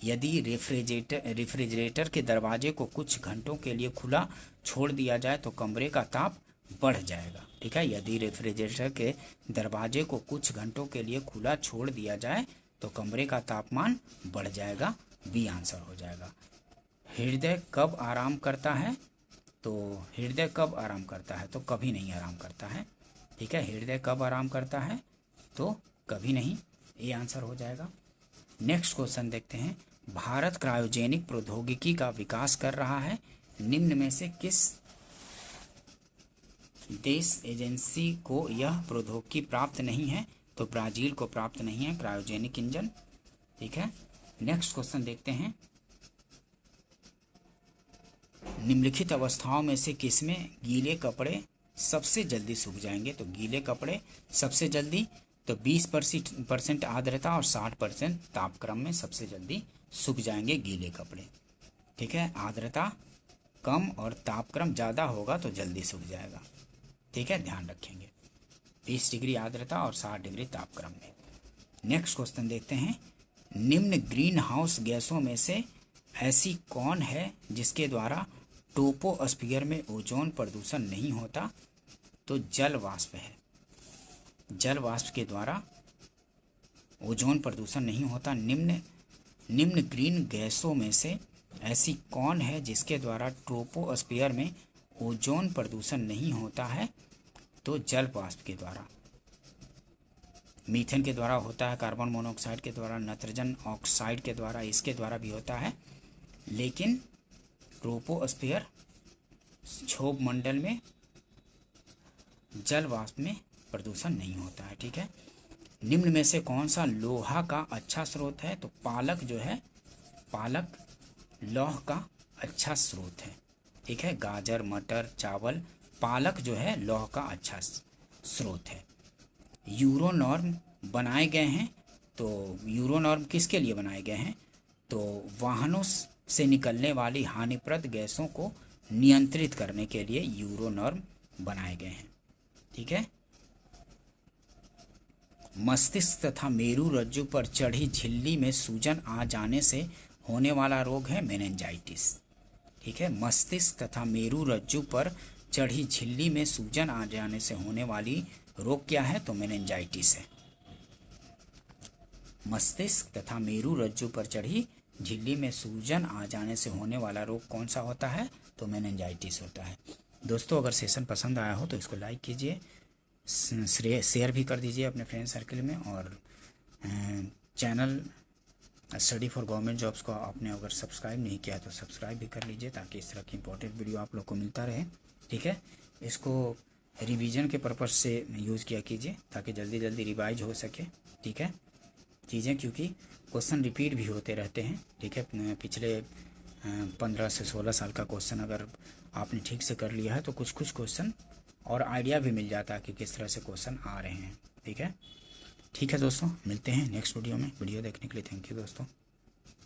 यदि रेफ्रिजरेटर के दरवाजे को कुछ घंटों के लिए खुला छोड़ दिया जाए तो कमरे का ताप बढ़ जाएगा। ठीक है, यदि रेफ्रिजरेटर के दरवाजे को कुछ घंटों के लिए खुला छोड़ दिया जाए तो कमरे का तापमान बढ़ जाएगा, बी आंसर हो जाएगा। हृदय कब आराम करता है? तो हृदय कब आराम करता है? तो कभी नहीं आराम करता है। ठीक है, हृदय कब आराम करता है? तो कभी नहीं, ये आंसर हो जाएगा। नेक्स्ट क्वेश्चन देखते हैं। भारत क्रायोजेनिक प्रौद्योगिकी का विकास कर रहा है, निम्न में से किस देश एजेंसी को यह प्रौद्योगिकी प्राप्त नहीं है? तो ब्राजील को प्राप्त नहीं है क्रायोजेनिक इंजन। ठीक है, नेक्स्ट क्वेश्चन देखते हैं। निम्नलिखित अवस्थाओं में से किसमें गीले कपड़े सबसे जल्दी सूख जाएंगे? तो गीले कपड़े सबसे जल्दी, तो 20% आर्द्रता और 60% तापक्रम में सबसे जल्दी सूख जाएंगे गीले कपड़े। ठीक है, आर्द्रता कम और तापक्रम ज़्यादा होगा तो जल्दी सूख जाएगा। ठीक है, ध्यान रखेंगे। 20 डिग्री आर्द्रता और 60 डिग्री तापक्रम में। नेक्स्ट क्वेश्चन देखते हैं। निम्न ग्रीन हाउस गैसों में से ऐसी कौन है जिसके द्वारा ट्रोपोस्फियर में ओजोन प्रदूषण नहीं होता? तो जल वाष्प है। जल वाष्प के द्वारा ओजोन प्रदूषण नहीं होता। निम्न ग्रीन गैसों में से ऐसी कौन है जिसके द्वारा ट्रोपोस्फियर में ओजोन प्रदूषण नहीं होता है? तो जल वाष्प के द्वारा। मीथेन के द्वारा होता है, कार्बन मोनोऑक्साइड के द्वारा, नाइट्रोजन ऑक्साइड के द्वारा, इसके द्वारा भी होता है। लेकिन ट्रोपोस्फियर क्षोभ मंडल में जल वाष्प में प्रदूषण नहीं होता है। ठीक है, निम्न में से कौन सा लोहा का अच्छा स्रोत है? तो पालक जो है, पालक लौह का अच्छा स्रोत है। ठीक है, गाजर, मटर, चावल, पालक जो है लौह का अच्छा स्रोत है। यूरो नॉर्म बनाए गए हैं, तो यूरो नॉर्म किसके लिए बनाए गए हैं? तो वाहनों से निकलने वाली हानिप्रद गैसों को नियंत्रित करने के लिए यूरो नॉर्म बनाए गए हैं। ठीक है, मस्तिष्क तथा मेरू रज्जु पर चढ़ी झिल्ली में सूजन आ जाने से होने वाला रोग है मेनिंजाइटिस। ठीक है, मस्तिष्क तथा मेरू रज्जु पर चढ़ी झिल्ली में सूजन आ जाने से होने वाली रोग क्या है? तो मेनिंजाइटिस है। मस्तिष्क तथा मेरू रज्जु पर चढ़ी झिल्ली में सूजन आ जाने से होने वाला रोग कौन सा होता है? तो मेनिंजाइटिस होता है। दोस्तों, अगर सेशन पसंद आया हो तो इसको लाइक कीजिए, शेयर भी कर दीजिए अपने फ्रेंड सर्कल में, और channel study for government jobs को आपने अगर सब्सक्राइब नहीं किया तो सब्सक्राइब भी कर लीजिए ताकि इस तरह की इंपॉर्टेंट वीडियो आप लोग को मिलता रहे। ठीक है। इसको रिवीजन के पर्पज़ से यूज़ किया कीजिए ताकि जल्दी जल्दी रिवाइज हो सके, ठीक है चीज़ें, क्योंकि क्वेश्चन रिपीट भी होते रहते हैं, ठीक है। पिछले 15 से 16 साल का क्वेश्चन अगर आपने ठीक से कर लिया है तो कुछ कुछ क्वेश्चन और आइडिया भी मिल जाता है कि किस तरह से क्वेश्चन आ रहे हैं, ठीक है। ठीक है दोस्तों, मिलते हैं नेक्स्ट वीडियो में। वीडियो देखने के लिए थैंक यू दोस्तों।